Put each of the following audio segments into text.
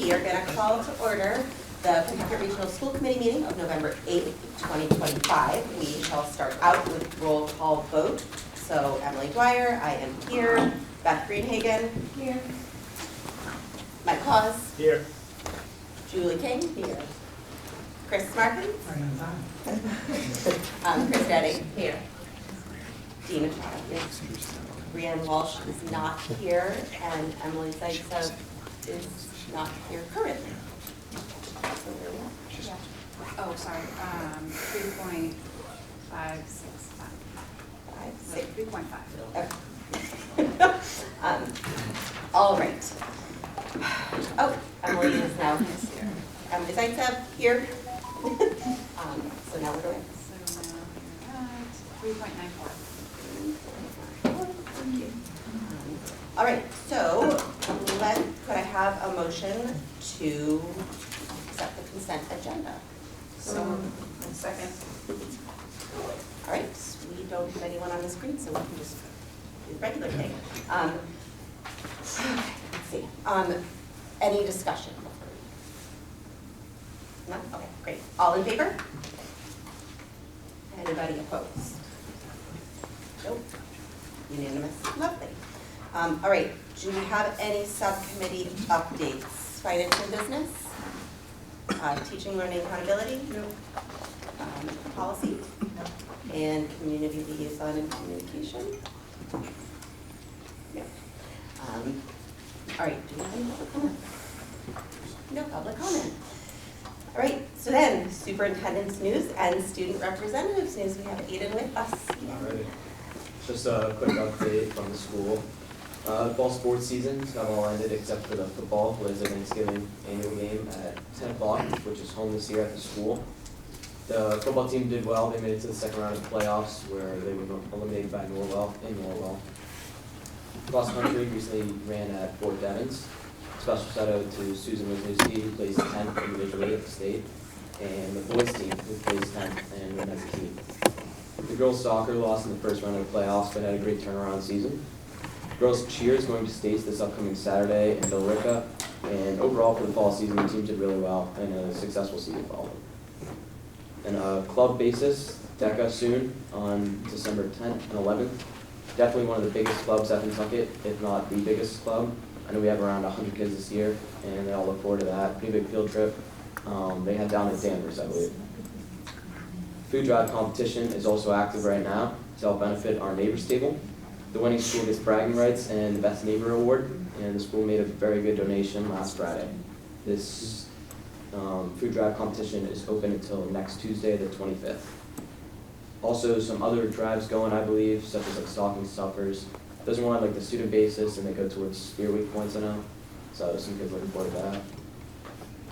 we are going to call to order the Pentucket Regional School Committee meeting of November 8th, 2025. We shall start out with roll call vote. So Emily Dwyer, I am here. Beth Greenhagen. Here. Mike Hawes. Here. Julie King. Here. Chris Martin. Chris Denny. Here. Dina Machado. Yes. Brianne Walsh is not here, and Emily Zaitsev is not here currently. So where are we at? Yeah. Oh, sorry. 3.565. 3.5. Okay. All right. Oh, Emily is now here. Emily Zaitsev here. So now we're doing. So now we're at 3.94. Thank you. All right, so could I have a motion to accept the consent agenda? So, second. All right, we don't have anyone on the screen, so we can just do the regular thing. Let's see. Any discussion? No? Okay, great. All in favor? Anybody opposed? Nope. Unanimous. Lovely. All right, do we have any subcommittee updates? Finance and business? Teaching, learning, accountability? No. Policy? No. And community liaison and communication? No. All right, do we have any public comment? No public comment. All right, so then superintendent's news and student representatives news. We have Aiden with us. All right. Just a quick update from the school. Fall sports seasons have all ended except for the football, which is a Thanksgiving annual game at 10 o'clock, which is home this year at the school. The football team did well. They made it to the second round of the playoffs where they were eliminated by Norwell in Norwell. Cross country recently ran at Fort Devens. Special shout out to Susan Wisniewski, who plays 10th individually at the state, and the boys team, who plays 10th and won as a team. The girls soccer lost in the first round of the playoffs, but had a great turnaround season. Girls cheer is going to States this upcoming Saturday in Billerica, and overall for the fall season, the team did really well and a successful season followed. And a club basis, DECA soon on December 10th and 11th. Definitely one of the biggest clubs at Pentucket, if not the biggest club. I know we have around 100 kids this year, and they all look forward to that. Pretty big field trip. They head down to Danvers, I believe. Food drive competition is also active right now to help benefit our neighbors table. The winning school gets bragging rights and the best neighbor award, and the school made a very good donation last Friday. This food drive competition is open until next Tuesday, the 25th. Also, some other drives going, I believe, such as like stocking stuffers. Those are more on like the student basis, and they go towards Spear Week points, I know. So some kids looking forward to that.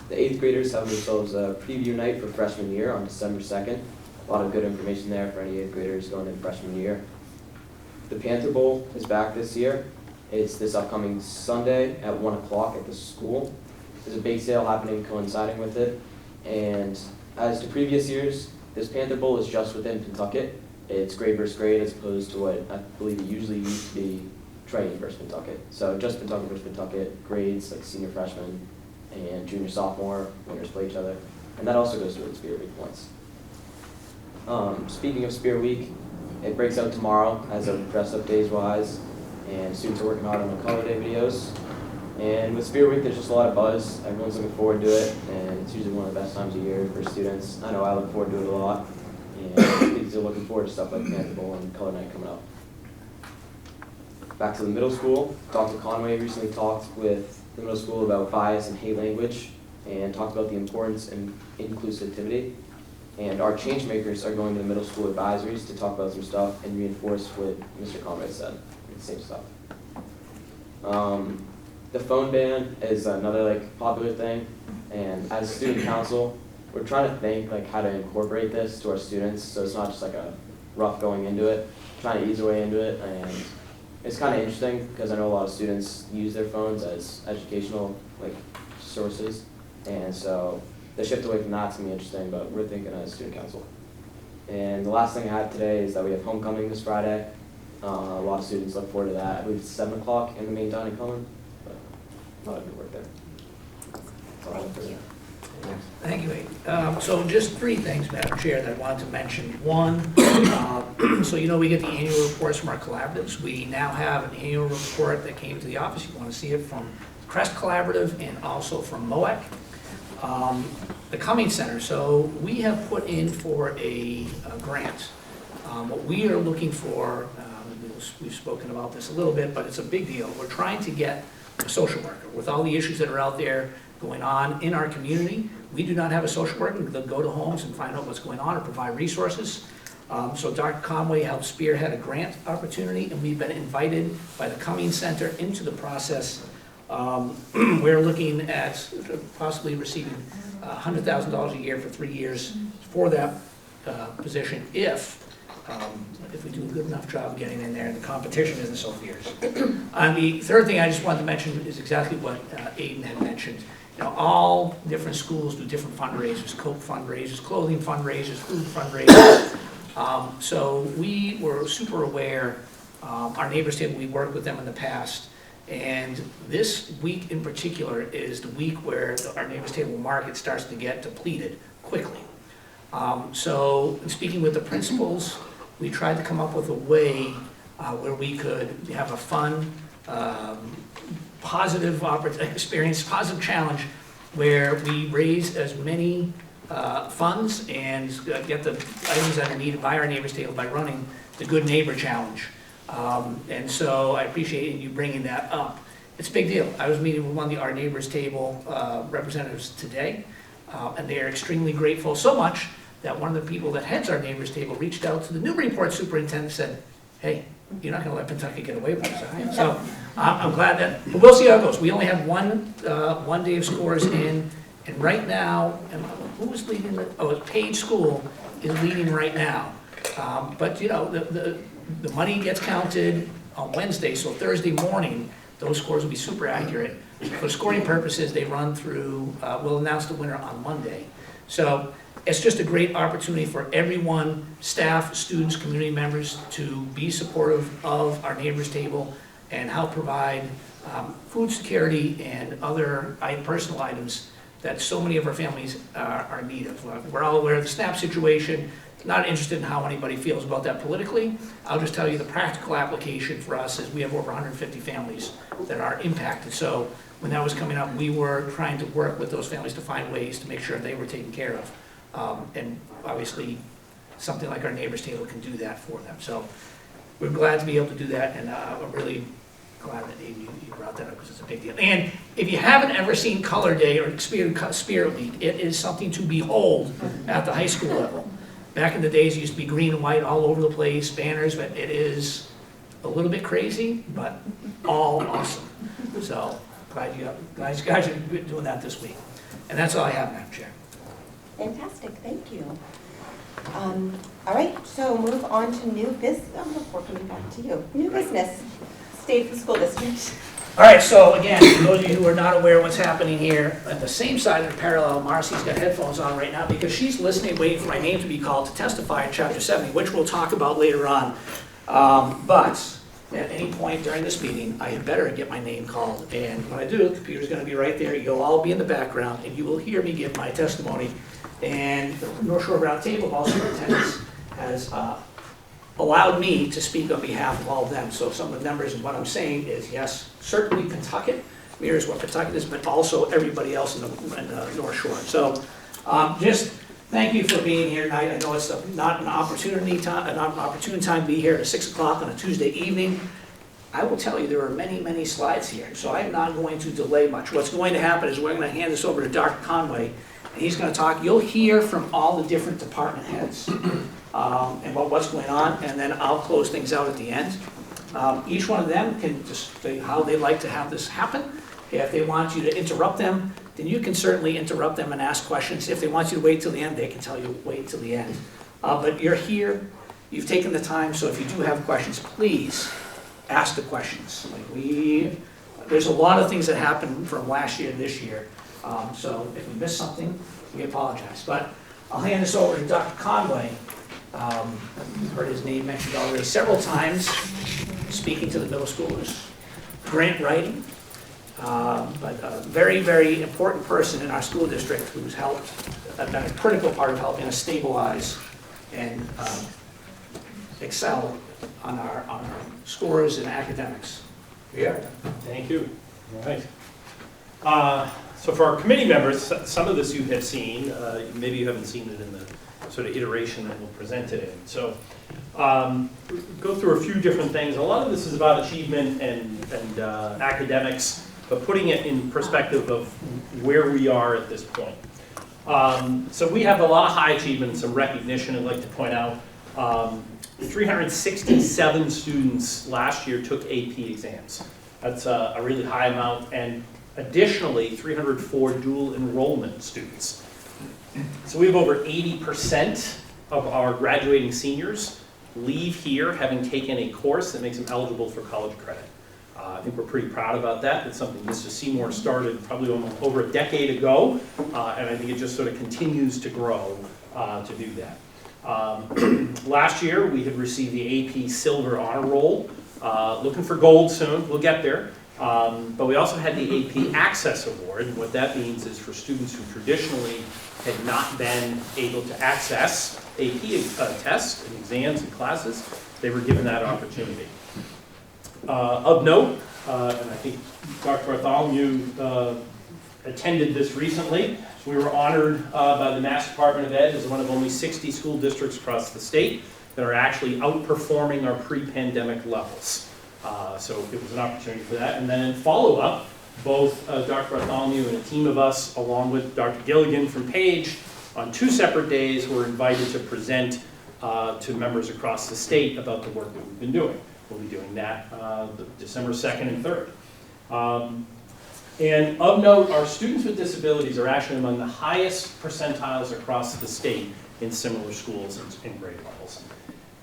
The 8th graders have themselves a preview night for freshman year on December 2nd. A lot of good information there for any 8th graders going into freshman year. The Panther Bowl is back this year. It's this upcoming Sunday at 1 o'clock at the school. There's a bake sale happening coinciding with it. And as to previous years, this Panther Bowl is just within Pentucket. It's grade versus grade as opposed to what I believe it usually used to be training versus Pentucket. So just Pentucket versus Pentucket, grades like senior, freshman, and junior, sophomore, winners play each other. And that also goes towards Spear Week points. Speaking of Spear Week, it breaks out tomorrow as of dress up days wise, and students are working hard on the color day videos. And with Spear Week, there's just a lot of buzz. Everyone's looking forward to it, and it's usually one of the best times of year for students. I know I look forward to it a lot, and kids are looking forward to stuff like Panther Bowl and Color Night coming up. Back to the middle school, Dr. Conway recently talked with the middle school about bias and hate language, and talked about the importance and inclusivity. And our change makers are going to the middle school advisories to talk about some stuff and reinforce what Mr. Conway said, the same stuff. The phone ban is another popular thing, and as student council, we're trying to think how to incorporate this to our students, so it's not just a rough going into it, trying to ease our way into it, and it's kind of interesting because I know a lot of students use their phones as educational sources, and so the shift away from that's going to be interesting, but we're thinking as student council. And the last thing I have today is that we have homecoming this Friday. A lot of students look forward to that. I believe it's 7 o'clock in the main dining common, but a lot of good work there. Thank you. Thank you, Amy. So just three things, Madam Chair, that I wanted to mention. One, so you know we get the annual reports from our collaboratives. We now have an annual report that came to the office. You want to see it from Crest Collaborative and also from MOAC. The Cummings Center, so we have put in for a grant. What we are looking for, we've spoken about this a little bit, but it's a big deal. We're trying to get a social worker. With all the issues that are out there going on in our community, we do not have a social worker that go to homes and find out what's going on or provide resources. So Dr. Conway helped spearhead a grant opportunity, and we've been invited by the Cummings Center into the process. We're looking at possibly receiving $100,000 a year for 3 years for that position if we do a good enough job getting in there and the competition isn't so fierce. The third thing I just wanted to mention is exactly what Aiden had mentioned. You know, all different schools do different fundraisers, Coke fundraisers, clothing fundraisers, food fundraisers. So we were super aware, our neighbors table, we worked with them in the past, and this week in particular is the week where our neighbors table market starts to get depleted quickly. So in speaking with the principals, we tried to come up with a way where we could have a fun, positive experience, positive challenge, where we raise as many funds and get the items that are needed by our neighbors table by running the Good Neighbor Challenge. And so I appreciate you bringing that up. It's a big deal. I was meeting with one of our neighbors table representatives today, and they are extremely grateful, so much that one of the people that heads our neighbors table reached out to the Newburyport superintendent and said, hey, you're not going to let Pentucket get away with this, right? So I'm glad that, but we'll see how it goes. We only have one day of scores in, and right now, who is leading? Page School is leading right now. But you know, the money gets counted on Wednesday, so Thursday morning, those scores will be super accurate. For scoring purposes, they run through, we'll announce the winner on Monday. So it's just a great opportunity for everyone, staff, students, community members, to be supportive of our neighbors table and help provide food security and other personal items that so many of our families are in need of. We're all aware of the SNAP situation. Not interested in how anybody feels about that politically. I'll just tell you the practical application for us is we have over 150 families that are impacted. So when that was coming up, we were trying to work with those families to find ways to make sure they were taken care of. And obviously, something like our neighbors table can do that for them. So we're glad to be able to do that, and I'm really glad that you brought that up because it's a big deal. And if you haven't ever seen Color Day or experienced Spirit Week, it is something to behold at the high school level. Back in the days, it used to be green and white all over the place, banners, but it is a little bit crazy, but all awesome. So glad you guys are doing that this week. And that's all I have, Madam Chair. Fantastic, thank you. All right, so move on to new business, before coming back to you. New business, state of the school district. All right, so again, for those of you who are not aware of what's happening here, at the same side of the parallel, Marcy's got headphones on right now because she's listening, waiting for my name to be called to testify in Chapter 70, which we'll talk about later on. But at any point during this meeting, I had better get my name called. And when I do, the computer's going to be right there. You'll all be in the background, and you will hear me give my testimony. And the North Shore Round Table of all superintendents has allowed me to speak on behalf of all of them. So some of the numbers and what I'm saying is, yes, certainly Pentucket mirrors what Pentucket is, but also everybody else in the North Shore. So just thank you for being here tonight. I know it's not an opportune time to be here at 6 o'clock on a Tuesday evening. I will tell you there are many, many slides here, so I'm not going to delay much. What's going to happen is we're going to hand this over to Dr. Conway, and he's going to talk. You'll hear from all the different department heads and what's going on, and then I'll close things out at the end. Each one of them can just say how they like to have this happen. If they want you to interrupt them, then you can certainly interrupt them and ask questions. If they want you to wait till the end, they can tell you wait till the end. But you're here, you've taken the time, so if you do have questions, please ask the questions. There's a lot of things that happened from last year to this year. So if we missed something, we apologize. But I'll hand this over to Dr. Conway. You've heard his name mentioned already several times, speaking to the middle schoolers, grant writing, but a very, very important person in our school district who's helped, been a critical part of helping us stabilize and excel on our scores and academics. Yeah, thank you. All right. So for our committee members, some of this you have seen, maybe you haven't seen it in the sort of iteration that we'll present it in. So go through a few different things. A lot of this is about achievement and academics, but putting it in perspective of where we are at this point. So we have a lot of high achievement and some recognition I'd like to point out. 367 students last year took AP exams. That's a really high amount, and additionally, 304 dual enrollment students. So we have over 80% of our graduating seniors leave here having taken a course that makes them eligible for college credit. I think we're pretty proud about that. It's something Mr. Seymour started probably almost over a decade ago, and I think it just sort of continues to grow to do that. Last year, we had received the AP Silver Honor Roll. Looking for gold soon, we'll get there. But we also had the AP Access Award, and what that means is for students who traditionally had not been able to access AP tests and exams and classes, they were given that opportunity. Of note, and I think Dr. Bartholomew attended this recently, we were honored by the Mass Department of Ed as one of only 60 school districts across the state that are actually outperforming our pre-pandemic levels. So it was an opportunity for that. And then in follow-up, both Dr. Bartholomew and a team of us, along with Dr. Gilligan from Page, on 2 separate days were invited to present to members across the state about the work that we've been doing. We'll be doing that December 2nd and 3rd. And of note, our students with disabilities are actually among the highest percentiles across the state in similar schools and grade levels.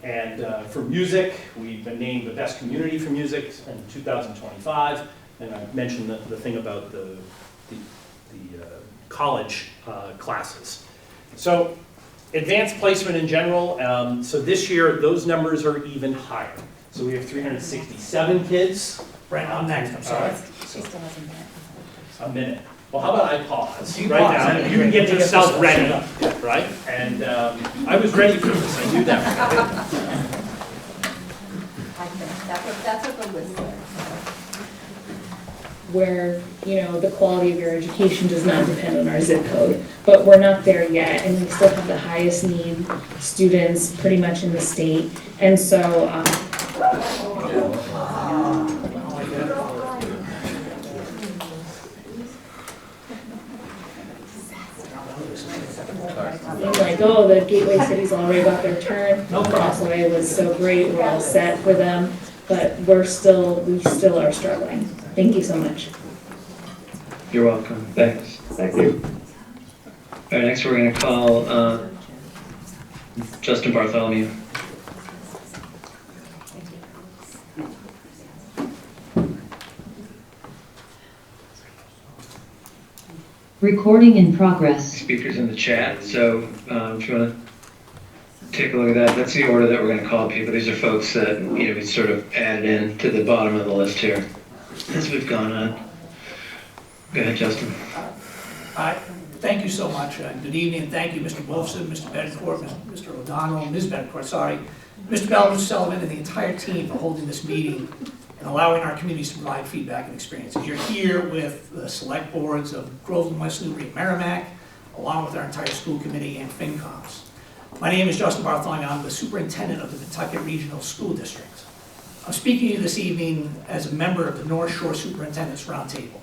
And for music, we've been named the best community for music in 2025. And I mentioned the thing about the college classes. So advanced placement in general, so this year those numbers are even higher. So we have 367 kids. Brent, I'm next, I'm sorry. She still has a minute. A minute. Well, how about I pause You right pause. now? You can get yourself ready, right? And I was ready for this, I knew that. That's what the list is. Where, you know, the quality of your education does not depend on our zip code. But we're not there yet, and we still have the highest need students pretty much in the state. And so, like, oh, the gateway cities already got their turn. No problem. SOA was so great, we're all set for them, but we still are struggling. Thank you so much. You're welcome. Thanks. Thank you. All right, next we're going to call Justin Bartholomew. Recording in progress. Speakers in the chat, so if you want to take a look at that, that's the order that we're going to call people. These are folks that we sort of added in to the bottom of the list here as we've gone on. Go ahead, Justin. Thank you so much. Good evening. Thank you, Mr. Wolfson, Mr. Betancourt, Mr. O'Donnell, Ms. Betancourt, sorry, Mr. Bell, Mr. Sullivan, and the entire team for holding this meeting and allowing our communities to provide feedback and experiences. You're here with the select boards of Groveland, West Newbury, and Merrimack, along with our entire school committee and FinComs. My name is Justin Bartholomew. I'm the superintendent of the Pentucket Regional School District. I'm speaking to you this evening as a member of the North Shore Superintendent's Roundtable.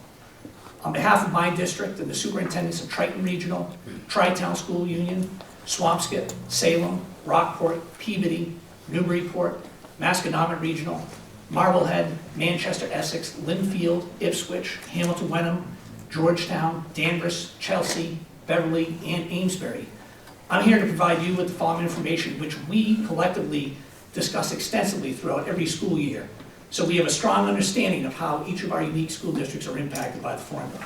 On behalf of my district and the superintendents of Triton Regional, Tri-Town School Union, Swampscott, Salem, Rockport, Peabody, Newburyport, Masconomet Regional, Marblehead, Manchester, Essex, Linfield, Ipswich, Hamilton Wenham, Georgetown, Danvers, Chelsea, Beverly, and Amesbury. I'm here to provide you with the following information which we collectively discuss extensively throughout every school year, so we have a strong understanding of how each of our unique school districts are impacted by the formula.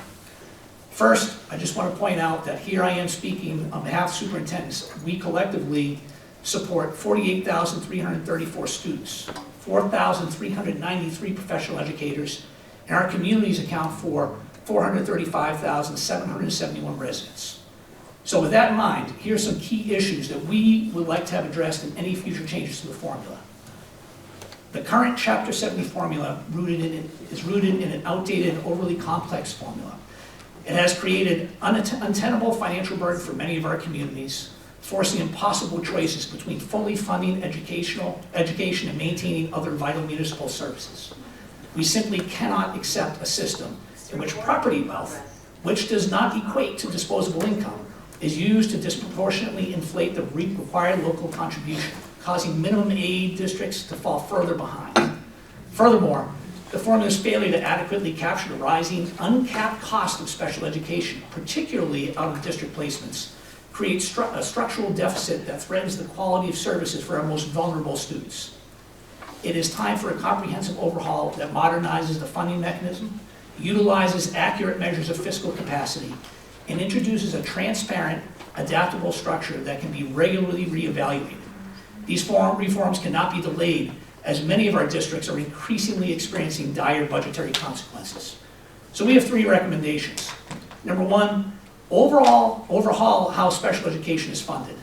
First, I just want to point out that here I am speaking on behalf of superintendents. We collectively support 48,334 students, 4,393 professional educators, and our communities account for 435,771 residents. So with that in mind, here are some key issues that we would like to have addressed in any future changes to the formula. The current Chapter 70 formula is rooted in an outdated and overly complex formula. It has created untenable financial burden for many of our communities, forcing impossible choices between fully funding education and maintaining other vital municipal services. We simply cannot accept a system in which property wealth, which does not equate to disposable income, is used to disproportionately inflate the required local contribution, causing minimum aid districts to fall further behind. Furthermore, the formula's failure to adequately capture the rising, uncapped cost of special education, particularly out-of-district placements, creates a structural deficit that threatens the quality of services for our most vulnerable students. It is time for a comprehensive overhaul that modernizes the funding mechanism, utilizes accurate measures of fiscal capacity, and introduces a transparent, adaptable structure that can be regularly reevaluated. These reforms cannot be delayed, as many of our districts are increasingly experiencing dire budgetary consequences. So we have 3 recommendations. Number 1, overhaul how special education is funded.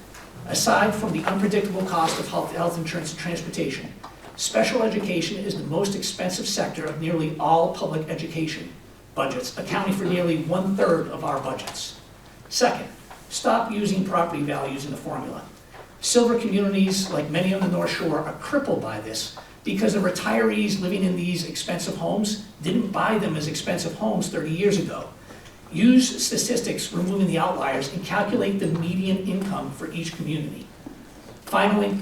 Aside from the unpredictable cost of health insurance and transportation, special education is the most expensive sector of nearly all public education budgets, accounting for nearly 1/3 of our budgets. Second, stop using property values in the formula. Silver communities, like many on the North Shore, are crippled by this because the retirees living in these expensive homes didn't buy them as expensive homes 30 years ago. Use statistics removing the outliers and calculate the median income for each community. Finally,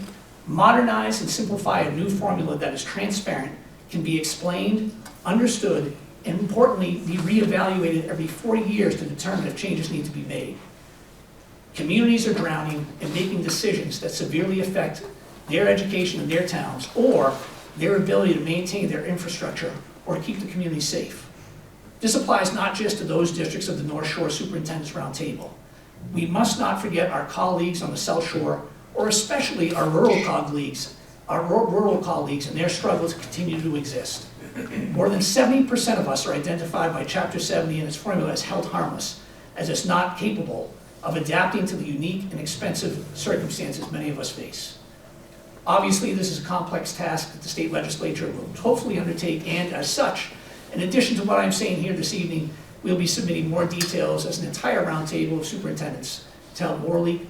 modernize and simplify a new formula that is transparent, can be explained, understood, and importantly, be reevaluated every 4 years to determine if changes need to be made. Communities are drowning in making decisions that severely affect their education in their towns or their ability to maintain their infrastructure or keep the community safe. This applies not just to those districts of the North Shore Superintendent's Roundtable. We must not forget our colleagues on the South Shore, or especially our rural colleagues and their struggles continue to exist. More than 70% of us are identified by Chapter 70 and its formula as held harmless, as it's not capable of adapting to the unique and expensive circumstances many of us face. Obviously, this is a complex task that the state legislature will hopefully undertake, and as such, in addition to what I'm saying here this evening, we'll be submitting more details as an entire roundtable of superintendents to help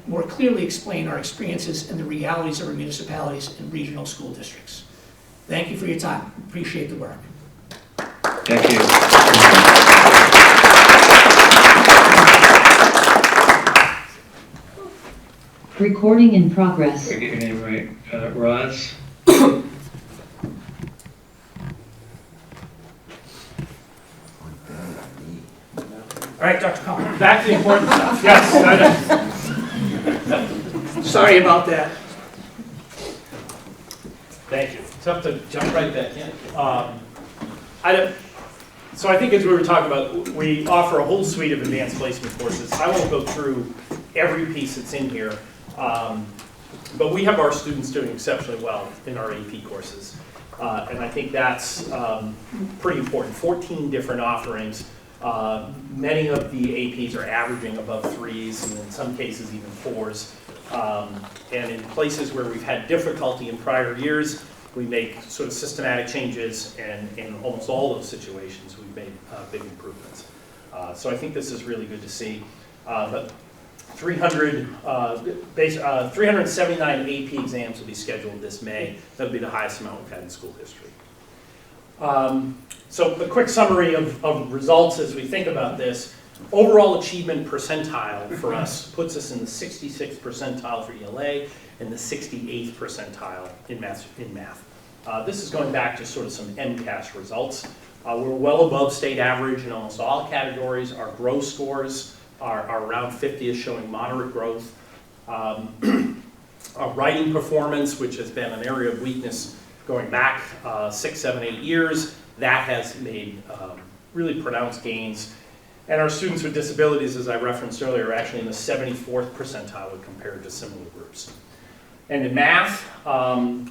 more clearly explain our experiences and the realities of our municipalities and regional school districts. Thank you for your time. Appreciate the work. Thank you. Recording in progress. Did I get your name right? Roz? All right, Dr. Collins. Back to the important stuff. Yes, Sorry about that. thank you. Tough to jump right back in. So I think as we were talking about, we offer a whole suite of advanced placement courses. I won't go through every piece that's in here, but we have our students doing exceptionally well in our AP courses. And I think that's pretty important. 14 different offerings. Many of the APs are averaging above 3s, and in some cases even 4s. And in places where we've had difficulty in prior years, we make sort of systematic changes, and in almost all those situations, we've made big improvements. So I think this is really good to see. But 379 AP exams will be scheduled this May. That'll be the highest amount we've had in school history. So a quick summary of results as we think about this. Overall achievement percentile for us puts us in the 66th percentile for ELA and the 68th percentile in math. This is going back to sort of some MCAS results. We're well above state average in almost all categories. Our growth scores are around 50, is showing moderate growth. Our writing performance, which has been an area of weakness going back 6, 7, 8 years, that has made really pronounced gains. And our students with disabilities, as I referenced earlier, are actually in the 74th percentile when compared to similar groups. And in math,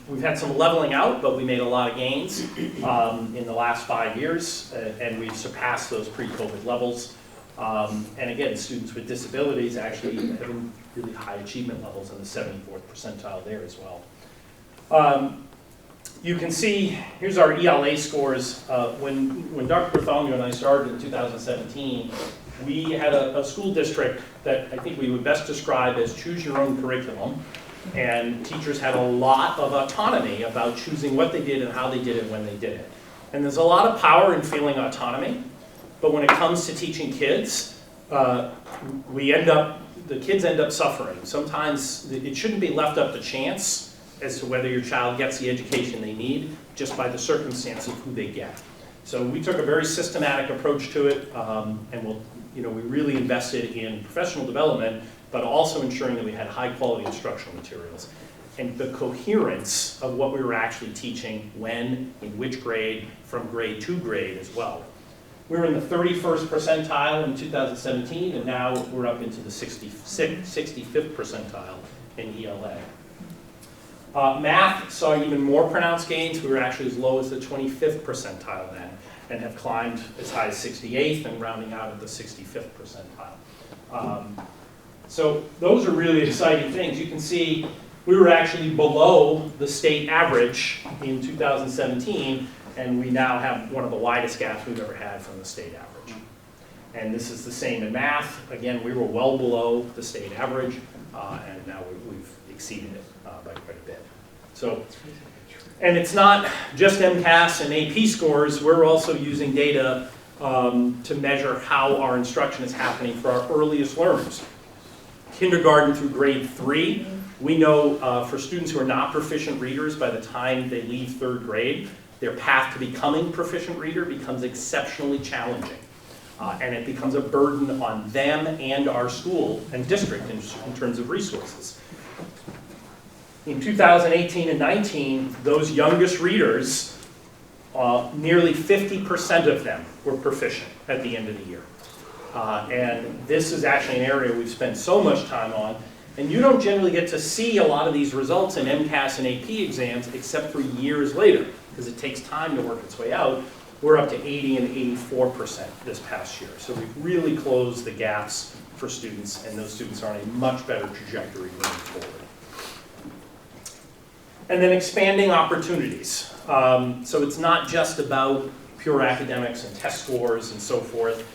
we've had some leveling out, but we made a lot of gains in the last 5 years, and we've surpassed those pre-COVID levels. And again, students with disabilities actually having really high achievement levels in the 74th percentile there as well. You can see, here's our ELA scores. When Dr. Bartholomew and I started in 2017, we had a school district that I think we would best describe as choose your own curriculum. And teachers had a lot of autonomy about choosing what they did and how they did it when they did it. And there's a lot of power in feeling autonomy, but when it comes to teaching kids, the kids end up suffering. Sometimes it shouldn't be left up to chance as to whether your child gets the education they need just by the circumstance of who they get. So we took a very systematic approach to it, and we really invested in professional development, but also ensuring that we had high quality instructional materials. And the coherence of what we were actually teaching, when, in which grade, from grade to grade as well. We were in the 31st percentile in 2017, and now we're up into the 65th percentile in ELA. Math saw even more pronounced gains. We were actually as low as the 25th percentile then, and have climbed as high as 68th and rounding out at the 65th percentile. So those are really exciting things. You can see we were actually below the state average in 2017, and we now have one of the widest gaps we've ever had from the state average. And this is the same in math. Again, we were well below the state average, and now we've exceeded it by quite a bit. So, and it's not just MCAS and AP scores. We're also using data to measure how our instruction is happening for our earliest learners. Kindergarten through grade 3, we know for students who are not proficient readers, by the time they leave 3rd grade, their path to becoming proficient reader becomes exceptionally challenging. And it becomes a burden on them and our school and district in terms of resources. In 2018 and 19, those youngest readers, nearly 50% of them were proficient at the end of the year. And this is actually an area we've spent so much time on. And you don't generally get to see a lot of these results in MCAS and AP exams except for years later, because it takes time to work its way out. We're up to 80 and 84% this past year. So we've really closed the gaps for students, and those students are on a much better trajectory moving forward. And then expanding opportunities. So it's not just about pure academics and test scores and so forth.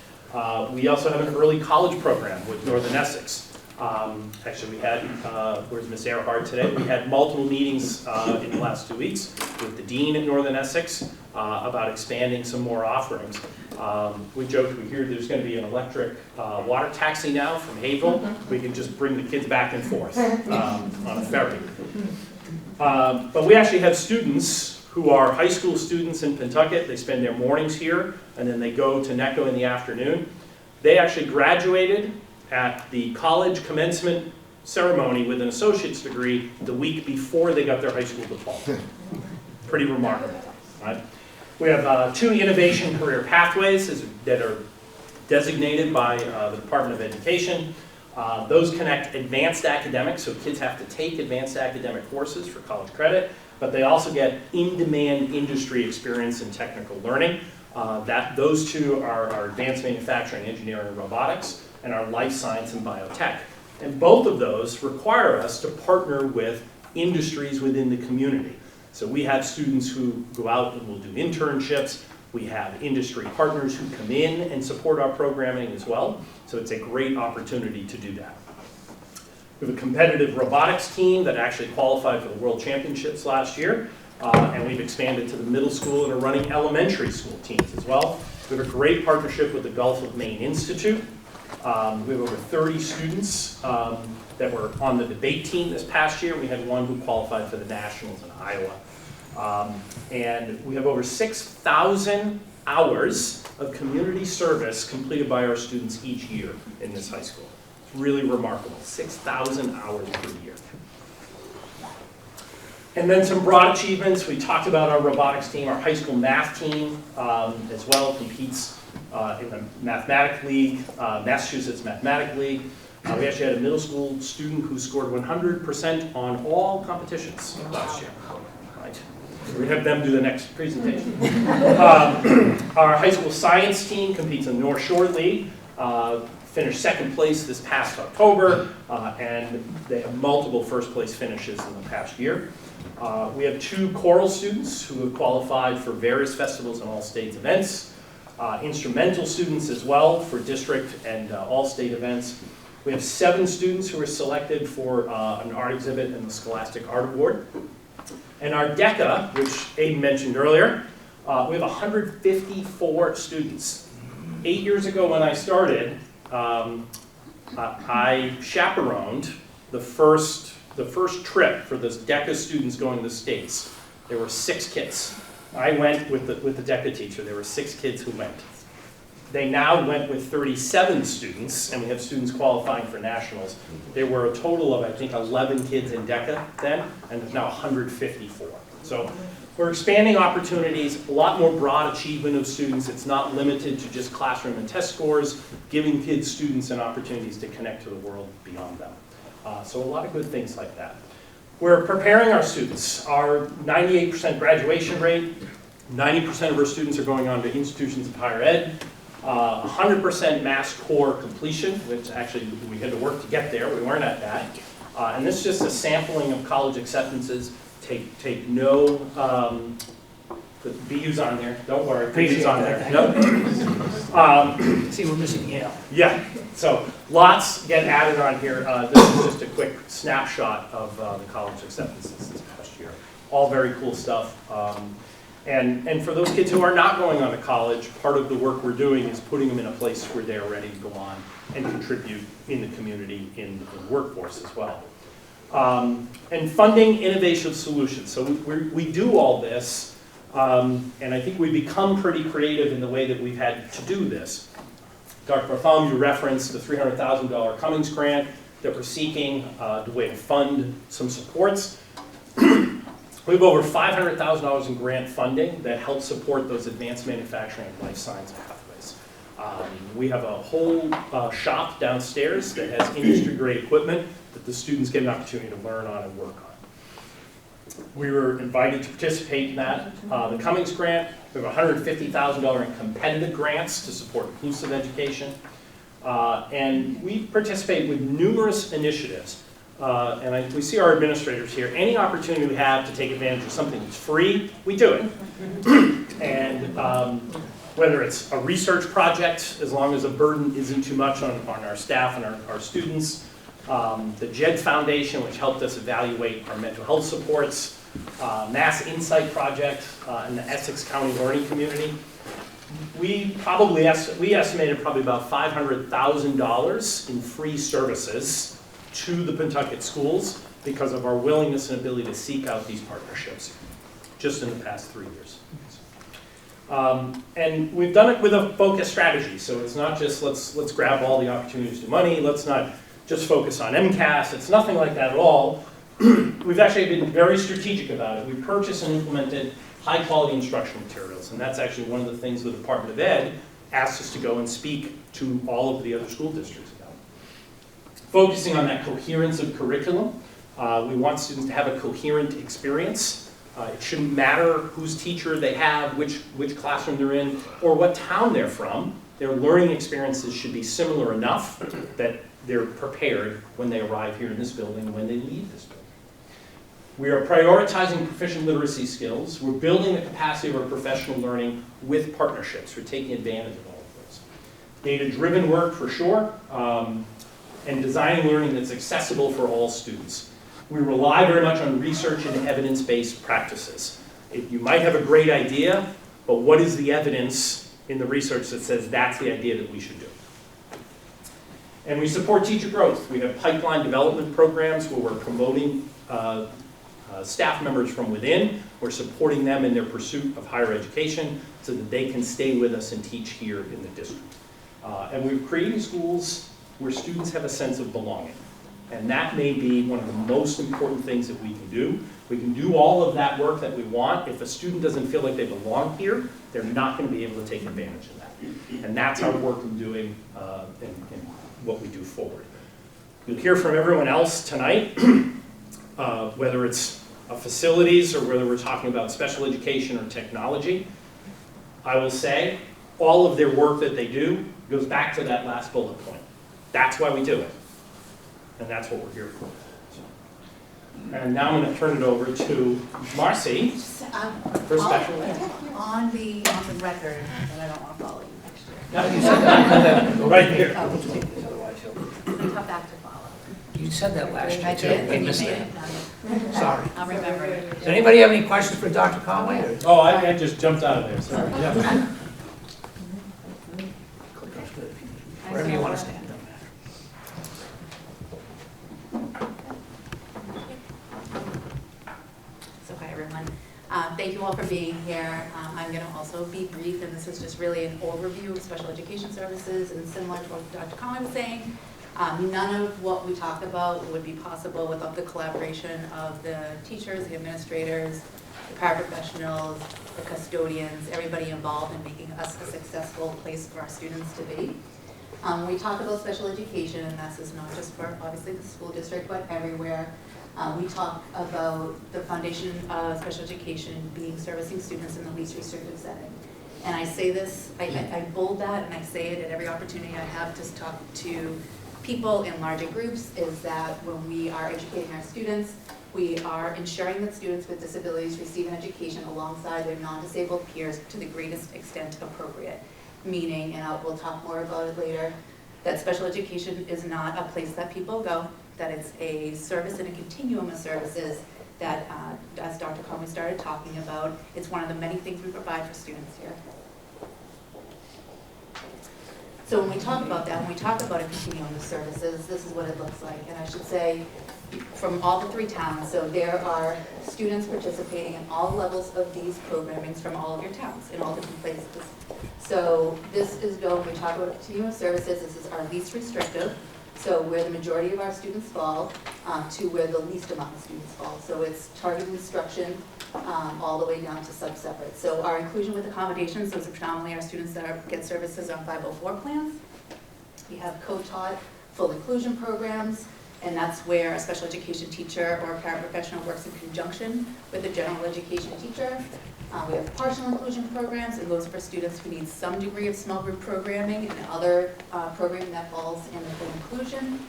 We also have an early college program with Northern Essex. Actually, we had, where's Ms. Earhart today? We had multiple meetings in the last 2 weeks with the dean at Northern Essex about expanding some more offerings. We joked, we hear there's going to be an electric water taxi now from Havel. We can just bring the kids back and forth on a ferry. But we actually have students who are high school students in Pentucket. They spend their mornings here, and then they go to NECO in the afternoon. They actually graduated at the college commencement ceremony with an associate's degree the week before they got their high school diploma. Pretty remarkable, right? We have 2 innovation career pathways that are designated by the Department of Education. Those connect advanced academics, so kids have to take advanced academic courses for college credit, but they also get in-demand industry experience in technical learning. Those 2 are our advanced manufacturing, engineering, and robotics, and our life science and biotech. And both of those require us to partner with industries within the community. So we have students who go out and will do internships. We have industry partners who come in and support our programming as well. So it's a great opportunity to do that. We have a competitive robotics team that actually qualified for the World Championships last year. And we've expanded to the middle school and are running elementary school teams as well. We have a great partnership with the Gulf of Maine Institute. We have over 30 students that were on the debate team this past year. We had one who qualified for the Nationals in Iowa. And we have over 6,000 hours of community service completed by our students each year in this high school. It's really remarkable, 6,000 hours per year. And then some broad achievements. We talked about our robotics team. Our high school math team as well competes in the Mathematic League, Massachusetts Mathematic League. We actually had a middle school student who scored 100% on all competitions last year. Right. We have them do the next presentation. Our high school science team competes in the North Shore League, finished second place this past October, and they have multiple first place finishes in the past year. We have 2 choral students who have qualified for various festivals and all-state events, instrumental students as well for district and all-state events. We have 7 students who are selected for an art exhibit in the Scholastic Art Award. And our DECA, which Aiden mentioned earlier, we have 154 students. 8 years ago when I started, I chaperoned the first trip for those DECA students going to the States. There were 6 kids. I went with the DECA teacher. There were 6 kids who went. They now went with 37 students, and we have students qualifying for nationals. There were a total of, I think, 11 kids in DECA then, and now 154. So we're expanding opportunities, a lot more broad achievement of students. It's not limited to just classroom and test scores, giving kids, students, and opportunities to connect to the world beyond them. So a lot of good things like that. We're preparing our students. Our 98% graduation rate, 90% of our students are going on to institutions of higher ed. 100% mass core completion, which actually we had to work to get there. We weren't at that. And this is just a sampling of college acceptances. Take no, the BU's on there. Don't worry, BU's on there. Nope. See, we're missing Yale. Yeah, so lots get added on here. This is just a quick snapshot of the college acceptances this past year. All very cool stuff. And for those kids who are not going on to college, part of the work we're doing is putting them in a place where they're ready to go on and contribute in the community, in the workforce as well. And funding innovation solutions. So we do all this, and I think we've become pretty creative in the way that we've had to do this. Dr. Bartholomew referenced the $300,000 Cummings grant that we're seeking, the way to fund some supports. We have over $500,000 in grant funding that helps support those advanced manufacturing and life science pathways. We have a whole shop downstairs that has industry-grade equipment that the students get an opportunity to learn on and work on. We were invited to participate in that. The Cummings grant, we have $150,000 in competitive grants to support inclusive education. And we participate with numerous initiatives. We see our administrators here. Any opportunity we have to take advantage of something that's free, we do it. And whether it's a research project, as long as the burden isn't too much on our staff and our students, the JED Foundation, which helped us evaluate our mental health supports, Mass Insight Project in the Essex County Learning Community. We estimated probably about $500,000 in free services to the Pentucket schools because of our willingness and ability to seek out these partnerships just in the past 3 years. And we've done it with a focused strategy. So it's not just let's grab all the opportunities to money. Let's not just focus on MCAS. It's nothing like that at all. We've actually been very strategic about it. We purchased and implemented high quality instructional materials. And that's actually one of the things the Department of Ed asked us to go and speak to all of the other school districts about. Focusing on that coherence of curriculum. We want students to have a coherent experience. It shouldn't matter whose teacher they have, which classroom they're in, or what town they're from. Their learning experiences should be similar enough that they're prepared when they arrive here in this building and when they leave this building. We are prioritizing proficient literacy skills. We're building the capacity of our professional learning with partnerships. We're taking advantage of all of those. Data-driven work for sure, and designing learning that's accessible for all students. We rely very much on research and evidence-based practices. You might have a great idea, but what is the evidence in the research that says that's the idea that we should do? And we support teacher growth. We have pipeline development programs where we're promoting staff members from within. We're supporting them in their pursuit of higher education so that they can stay with us and teach here in the district. And we're creating schools where students have a sense of belonging. And that may be one of the most important things that we can do. We can do all of that work that we want. If a student doesn't feel like they belong here, they're not going to be able to take advantage of that. And that's our work in doing and what we do forward. You'll hear from everyone else tonight, whether it's facilities or whether we're talking about special education or technology. I will say, all of their work that they do goes back to that last bullet point. That's why we do it. And that's what we're here for. So. And now I'm going to turn it over to Marcy for special ed. On the record, that I don't want to follow you next year. No, you said that. Right here. Otherwise, he'll- It's tough act to follow. You said that last year I too. did, We and you missed made it. it. Sorry. I'll remember it. Does anybody have any questions for Dr. Conway? Or- Oh, I just jumped out of there, sorry. Wherever you want to stand. So hi, everyone. Thank you all for being here. I'm going to also be brief, and this is just really an overview of special education services, and similar to what Dr. Conway was saying, none of what we talked about would be possible without the collaboration of the teachers, the administrators, the paraprofessionals, the custodians, everybody involved in making us a successful place for our students to be. When we talk about special education, and this is not just for obviously the school district, but everywhere, we talk about the foundation of special education being servicing students in the least restrictive setting. And I say this, I bold that, and I say it at every opportunity I have to talk to people in larger groups, is that when we are educating our students, we are ensuring that students with disabilities receive an education alongside their non-disabled peers to the greatest extent appropriate. Meaning, and we'll talk more about it later, that special education is not a place that people go, that it's a service and a continuum of services that, as Dr. Conway started talking about, it's one of the many things we provide for students here. So when we talk about that, when we talk about a continuum of services, this is what it looks like. And I should say, from all the 3 towns, so there are students participating in all levels of these programmings from all of your towns, in all different places. So this is when we talk about continuum of services, this is our least restrictive, so where the majority of our students fall, to where the least amount of students fall. So it's targeted instruction all the way down to sub-separate. So our inclusion with accommodations, those are predominantly our students that get services on 504 plans. We have co-taught full inclusion programs, and that's where a special education teacher or a paraprofessional works in conjunction with a general education teacher. We have partial inclusion programs, and those are for students who need some degree of small group programming and other programming that falls in the full inclusion.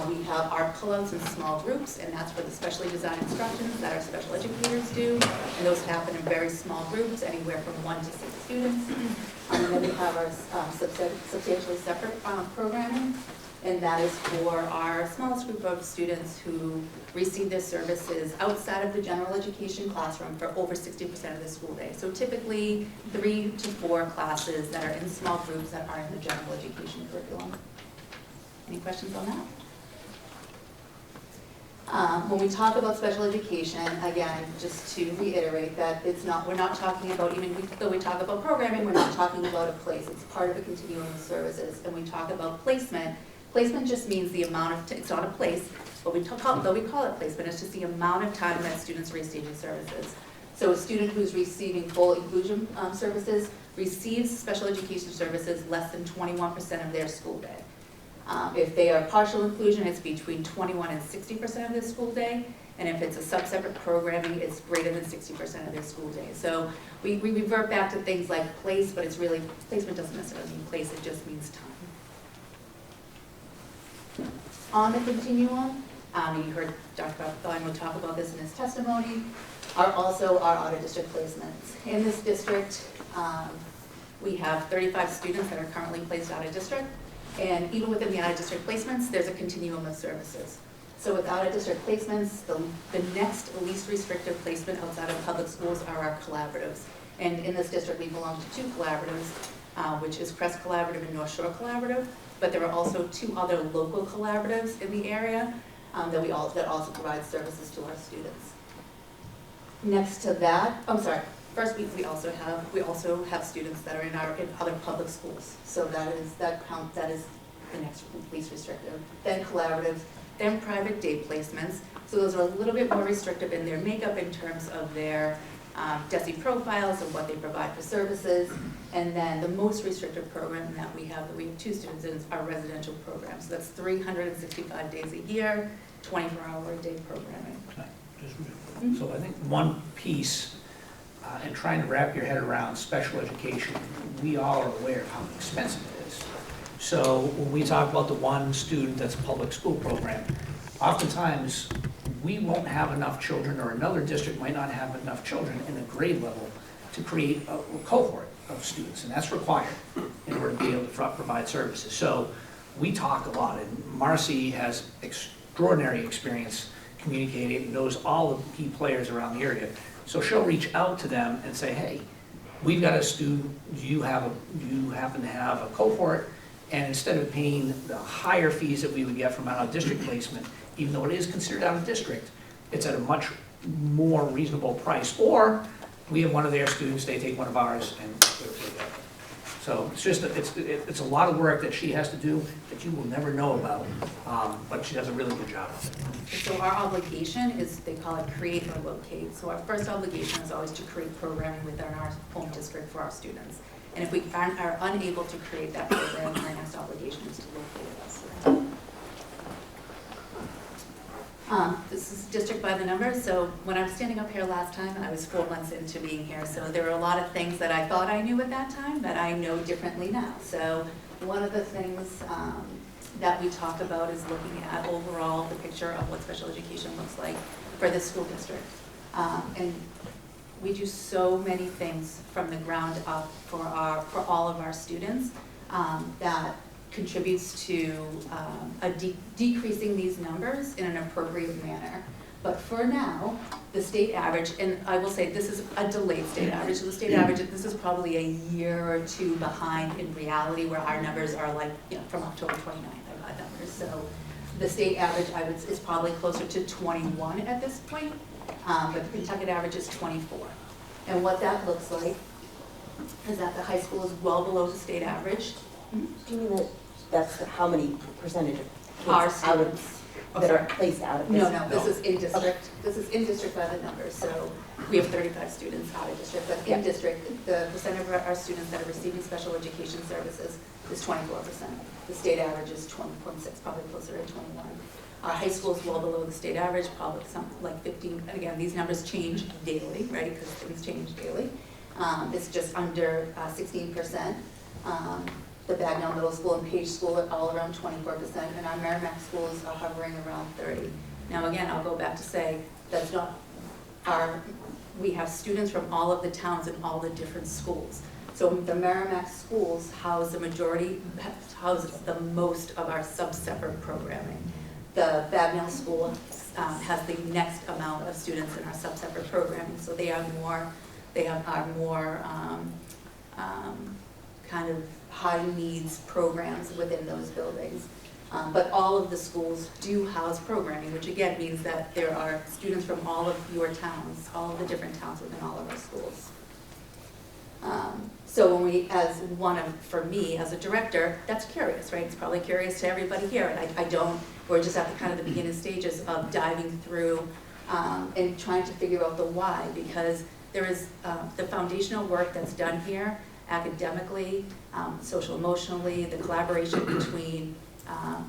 We have our pullouts in small groups, and that's for the specially designed instructions that our special educators do, and those happen in very small groups, anywhere from 1 to 6 students. And then we have our substantially separate programming, and that is for our smallest group of students who receive their services outside of the general education classroom for over 60% of the school day. So typically 3 to 4 classes that are in small groups that are in the general education curriculum. Any questions on that? When we talk about special education, again, just to reiterate that we're not talking about, even though we talk about programming, we're not talking about a place. It's part of a continuum of services. And we talk about placement. Placement just means the amount of, it's not a place, but though we call it placement, it's just the amount of time that students are receiving services. So a student who's receiving full inclusion services receives special education services less than 21% of their school day. If they are partial inclusion, it's between 21 and 60% of their school day. And if it's a sub-separate programming, it's greater than 60% of their school day. So we revert back to things like place, but it's really, placement doesn't necessarily mean place, it just means time. On the continuum, you heard Dr. Thorne will talk about this in his testimony, are also our out-of-district placements. In this district, we have 35 students that are currently placed out of district. And even within the out-of-district placements, there's a continuum of services. So with out-of-district placements, the next least restrictive placement outside of public schools are our collaboratives. And in this district, we belong to 2 collaboratives, which is Crest Collaborative and North Shore Collaborative. But there are also 2 other local collaboratives in the area that also provide services to our students. Next to that, first, we also have students that are in other public schools. So that is the next least restrictive. Then collaboratives, then private day placements. So those are a little bit more restrictive in their makeup in terms of their DESI profiles of what they provide for services. And then the most restrictive program that we have 2 students in, is our residential program. So that's 365 days a year, 24-hour-a-day programming. So I think one piece, in trying to wrap your head around special education, we all are aware of how expensive it is. So when we talk about the one student that's a public school program, oftentimes we won't have enough children, or another district might not have enough children in a grade level to create a cohort of students, and that's required in order to be able to provide services. So we talk a lot, and Marcy has extraordinary experience communicating, knows all the key players around the area. So she'll reach out to them and say, hey, we've got a student, you happen to have a cohort, and instead of paying the higher fees that we would get from out of district placement, even though it is considered out of district, it's at a much more reasonable price. Or we have one of their students, they take one of ours, and so it's just, it's a lot of work that she has to do that you will never know about, but she does a really good job of it. So our obligation is, they call it create or locate. So our first obligation is always to create programming within our home district for our students. And if we are unable to create that program, our next obligation is to locate it elsewhere. This is district by the numbers. So when I was standing up here last time, I was 4 months into being here. So there were a lot of things that I thought I knew at that time that I know differently now. So one of the things that we talk about is looking at overall the picture of what special education looks like for this school district. And we do so many things from the ground up for all of our students that contributes to decreasing these numbers in an appropriate manner. But for now, the state average, and I will say this is a delayed state average, so the state average, this is probably a year or two behind in reality, where our numbers are like, from October 29th, I got numbers. So the state average, is probably closer to 21 at this point, but the Pentucket average is 24. And what that looks like is that the high school is well below the state average. Do you mean that that's how many percentage of Our kids out students. of, that are placed out of this? No, this is in district. This is in district by the numbers. So we have 35 students out of district, but in district, the percent of our students that are receiving special education services is 24%. The state average is 20.6, probably closer to 21. Our high school is well below the state average, probably something like 15. And again, these numbers change daily, right? Because things change daily. It's just under 16%. The Bagnell Middle School and Page School are all around 24%, and our Merrimack schools are hovering around 30%. Now again, I'll go back to say, that's not we have students from all of the towns and all the different schools. So the Merrimack schools house the most of our sub-separate programming. The Bagnell school has the next amount of students in our sub-separate programming, so they are more kind of high needs programs within those buildings. But all of the schools do house programming, which again means that there are students from all of your towns, all of the different towns within all of our schools. So when for me as a director, that's curious, right? It's probably curious to everybody here, and we're just at the kind of the beginning stages of diving through and trying to figure out the why, because there is the foundational work that's done here academically, social emotionally, the collaboration between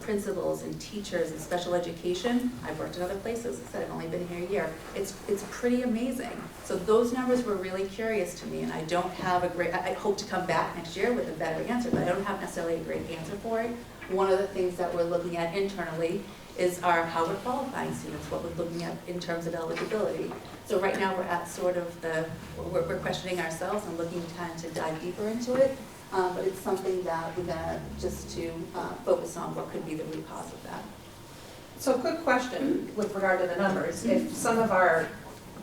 principals and teachers and special education. I've worked in other places, I said I've only been here a year. It's pretty amazing. So those numbers were really curious to me, and I don't have I hope to come back next year with a better answer, but I don't have necessarily a great answer for it. One of the things that we're looking at internally is how we're qualifying students, what we're looking at in terms of eligibility. So right now we're at sort of we're questioning ourselves and looking to dive deeper into it. But it's something that we're gonna just to focus on what could be the root cause of that. So quick question with regard to the numbers. If some of our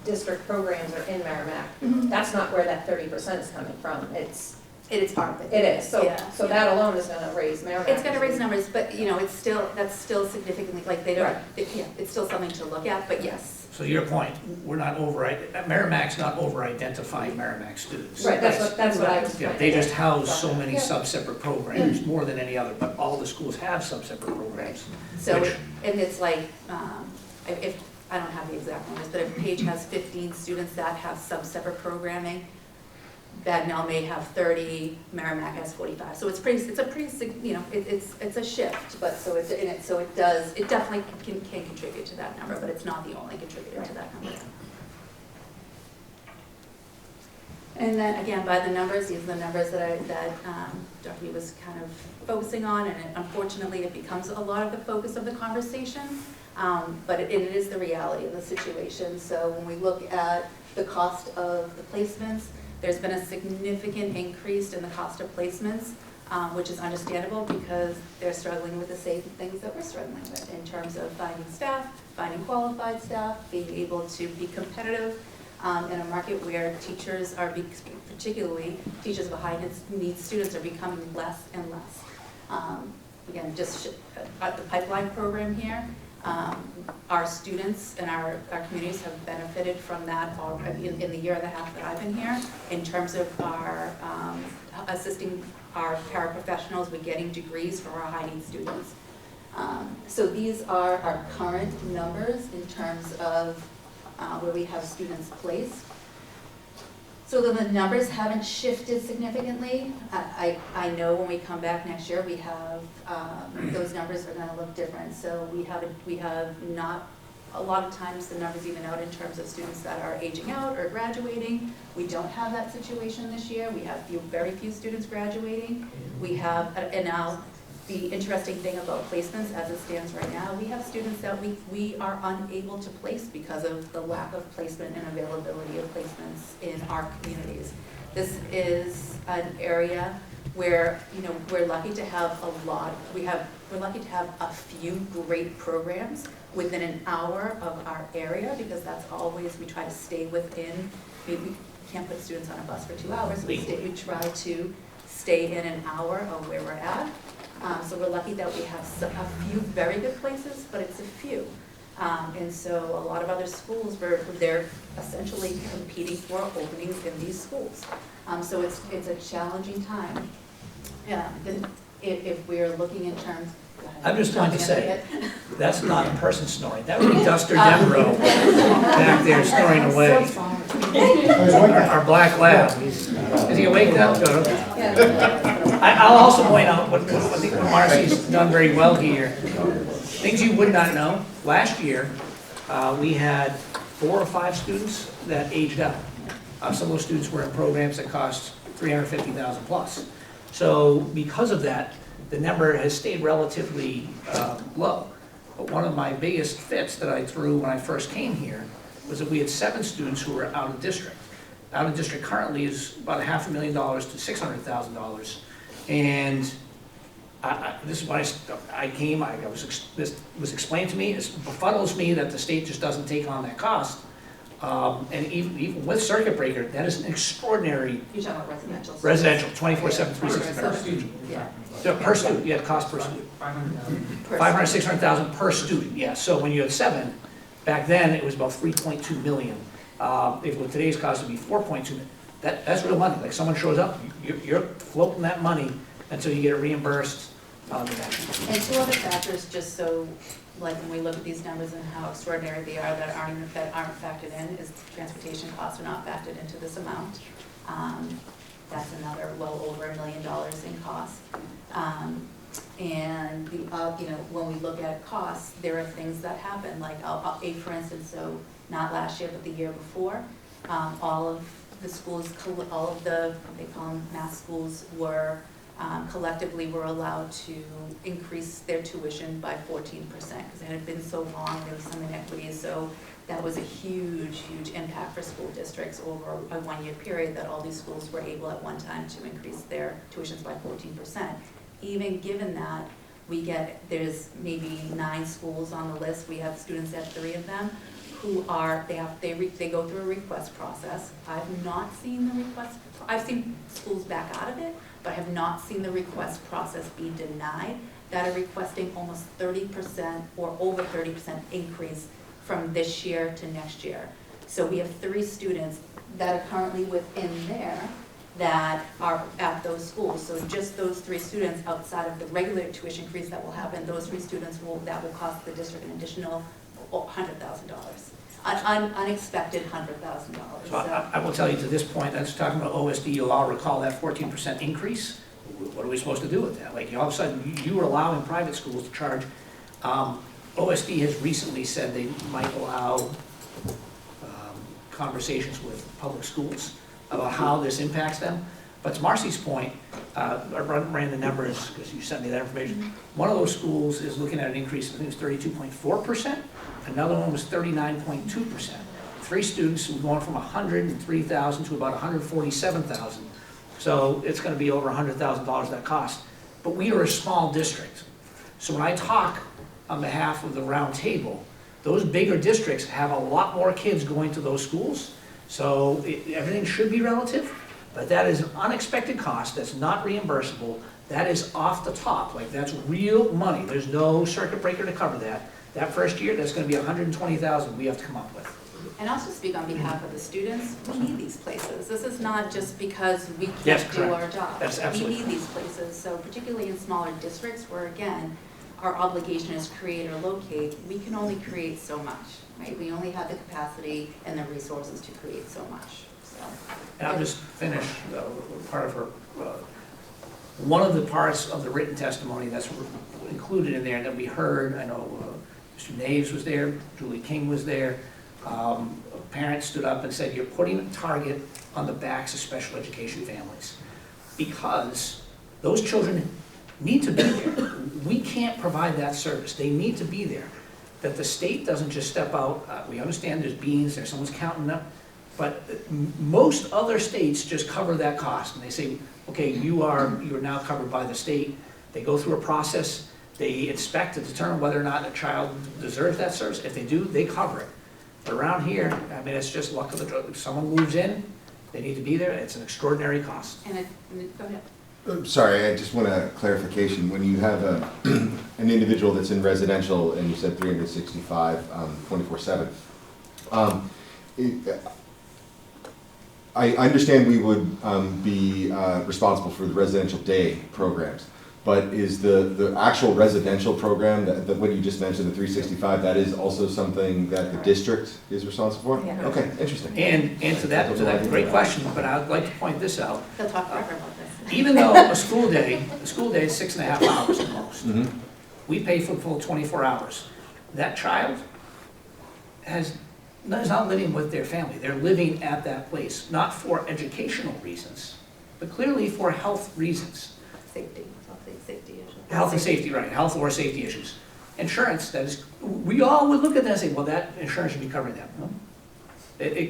district programs are in Merrimack, that's not where that 30% is coming from. It is part of it. It is. So Yeah. that alone is gonna raise Merrimack. It's gonna raise numbers, but that's still significantly, like they don't, Right. it's still something to look at, but yes. So your point, Merrimack's not over-identifying Merrimack students. Right, that's what I was Yeah, trying they to just get. house so many Yeah. sub-separate programs, more than any other, but all the schools have sub-separate programs. So, which- and it's like, I don't have the exact numbers, but if Page has 15 students that have sub-separate programming, Bagnell may have 30, Merrimack has 45. So it's a pretty, you know, it's a shift, but so it definitely can contribute to that number, but it's not the only contributor to that number. And then again, by the numbers, these are the numbers that Dr. was kind of focusing on, and unfortunately it becomes a lot of the focus of the conversation, but it is the reality of the situation. So when we look at the cost of the placements, there's been a significant increase in the cost of placements, which is understandable because they're struggling with the same things that we're struggling with in terms of finding staff, finding qualified staff, being able to be competitive in a market where teachers are, particularly teachers of high needs students, are becoming less and less. Again, just at the pipeline program here, our students and our communities have benefited from that in the year and a half that I've been here, in terms of our assisting our paraprofessionals with getting degrees for our high need students. So these are our current numbers in terms of where we have students placed. So the numbers haven't shifted significantly. I know when we come back next year, we have, those numbers are gonna look different. So we have not, a lot of times the numbers even out in terms of students that are aging out or graduating. We don't have that situation this year. We have very few students graduating. We have, and now the interesting thing about placements as it stands right now, we have students that we are unable to place because of the lack of placement and availability of placements in our communities. This is an area where, you know, we're lucky to have a lot, we're lucky to have a few great programs within an hour of our area, because that's always, we try to stay within, we can't put students on a bus for 2 hours, we try to stay in an hour of where we're at. So we're lucky that we have a few very good places, but it's a few. And so a lot of other schools, they're essentially competing for openings in these schools. So it's a challenging time. If we're looking in terms, I'm just going to say, that's not a person snoring. That would be Duster Devereaux back there snoring away. Our black lab. Is he awake now? Good. I'll also point out what I think Marcy's done very well here. Things you would not know. Last year, we had 4 or 5 students that aged out. Some of those students were in programs that cost $350,000 plus. So because of that, the number has stayed relatively low. But one of my biggest fits that I threw when I first came here was that we had 7 students who were out of district. Out of district currently is about $500,000 to $600,000. And this is why I came, this was explained to me. It befuddles me that the state just doesn't take on that cost. And even with circuit breaker, that is an extraordinary. You're talking about residential. Residential, 24/7, 365 per student. Yeah. So per student, yeah, cost per student. 500, 600,000 per student, yeah. So when you had 7, back then it was about 3.2 million. If with today's cost, it'd be 4.2 million. That's real money. Like someone shows up, you're floating that money until you get it reimbursed. And 2 other factors, just so, like when we look at these numbers and how extraordinary they are that aren't factored in, is transportation costs are not factored into this amount. That's another well over $1 million in cost. And the you know, when we look at costs, there are things that happen. Like for instance, so not last year but the year before, all of the schools, all of the they call them mass schools were. Collectively were allowed to increase their tuition by 14% because it had been so long, there was some inequities, so that was a huge, huge impact for school districts over a 1-year period that all these schools were able at one time to increase their tuitions by 14%. Even given that, there's maybe 9 schools on the list, we have students at 3 of them, who are, they go through a request process. I've not seen the request, I've seen schools back out of it, but have not seen the request process be denied, that are requesting almost 30% or over 30% increase from this year to next year. So we have 3 students that are currently within there that are at those schools. So just those 3 students outside of the regular tuition increase that will happen, those 3 students that will cost the district an additional $100,000. Unexpected $100,000. So I will tell you to this point, that's talking about OSD, you'll all recall that 14% increase. What are we supposed to do with that? Like, all of a sudden, you are allowing private schools to charge. OSD has recently said they might allow conversations with public schools about how this impacts them. But to Marcy's point, I ran the numbers, because you sent me that information. One of those schools is looking at an increase, I think it was 32.4%. Another one was 39.2%. 3 students were going from 103,000 to about 147,000. So it's going to be over $100,000 that cost. But we are a small district. So when I talk on behalf of the round table, those bigger districts have a lot more kids going to those schools. So everything should be relative, but that is an unexpected cost that's not reimbursable. That is off the top, like that's real money. There's no circuit breaker to cover that. That first year, that's going to be $120,000 we have to come up with. And also speak on behalf of the students, we need these places. This is not just because we Yes, can't do correct. our job. That's absolutely We need these places, so particularly in smaller districts where, again, our obligation is create or locate, we can only create so much, right? We only have the capacity and the resources to create so much, so. And I'll just finish part of her, one of the parts of the written testimony that's included in there that we heard, I know Mr. Naves was there, Julie King was there, a parent stood up and said, you're putting a target on the backs of special education families because those children need to be there. We can't provide that service. They need to be there. That the state doesn't just step out. We understand there's beans, there's someone's counting them, but most other states just cover that cost. And they say, okay, you are now covered by the state. They go through a process. They inspect to determine whether or not a child deserves that service. If they do, they cover it. But around here, I mean, it's just luck of the draw. If someone moves in, they need to be there. It's an extraordinary cost. And go ahead. Sorry, I just want a clarification. When you have an individual that's in residential and you said 365, 24/7, I understand we would be responsible for the residential day programs, but is the actual residential program, that what you just mentioned, the 365, that is also something that the district is responsible for? Yeah. Okay, interesting. And to that great question, but I'd like to point this out. They'll talk forever about this. Even though a school day is 6.5 hours at most, Mm-hmm. we pay for the full 24 hours. That child is not living with their family. They're living at that place, not for educational reasons, but clearly for health reasons. Safety, safety issue. Health and safety, right, health or safety issues. Insurance, that is, we all would look at that and say, well, that insurance should be covering that. No?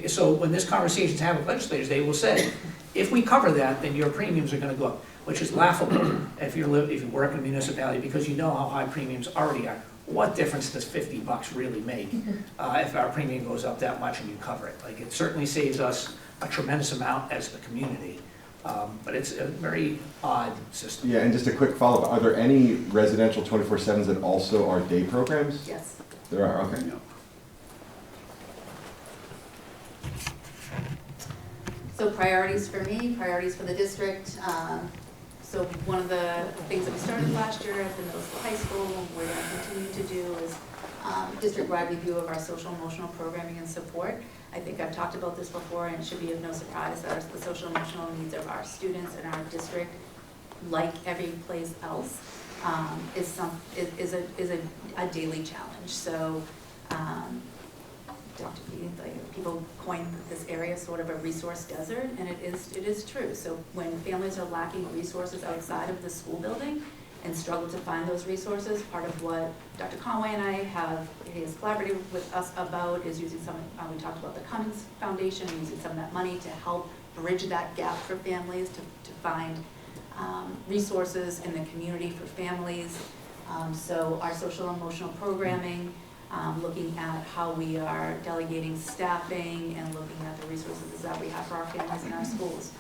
So when this conversation is had with legislators, they will say, if we cover that, then your premiums are going to go up, which is laughable if you work in a municipality, because you know how high premiums already are. What difference does $50 really make if our premium goes up that much and you cover it? Like, it certainly saves us a tremendous amount as a community, but it's a very odd system. Yeah, and just a quick follow-up. Are there any residential 24/7s that also are day programs? Yes. There are, okay. So priorities for me, priorities for the district. So one of the things that we started last year at the middle school, high school, and we're going to continue to do is district-wide review of our social emotional programming and support. I think I've talked about this before, and it should be of no surprise that the social emotional needs of our students in our district, like every place else, is a daily challenge. So people coin this area sort of a resource desert, and it is true. So when families are lacking resources outside of the school building and struggle to find those resources, part of what Dr. Conway and I he has collaborated with us about is using we talked about the Cummings Foundation, using some of that money to help bridge that gap for families, to find resources in the community for families. So our social emotional programming, looking at how we are delegating staffing and looking at the resources that we have for our families in our schools.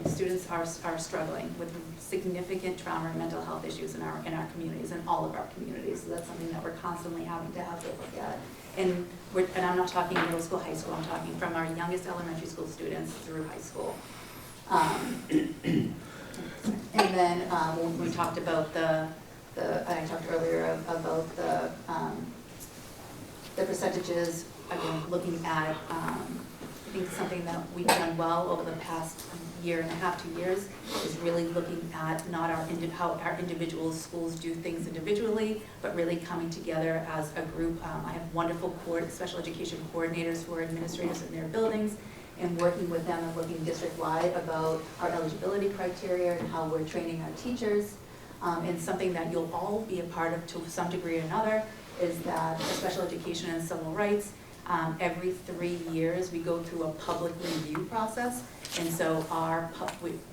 Students are struggling with significant trauma and mental health issues in our communities, in all of our communities. So that's something that we're constantly having to have to look at. And I'm not talking middle school, high school, I'm talking from our youngest elementary school students through high school. And then when we talked about the I talked earlier about the percentages, again, looking at, I think something that we've done well over the past year and a half, 2 years, is really looking at not how our individual schools do things individually, but really coming together as a group. I have wonderful special education coordinators who are administrators in their buildings, and working with them and looking district-wide about our eligibility criteria and how we're training our teachers. And something that you'll all be a part of to some degree or another is that for special education and civil rights, every 3 years we go through a public review process. And so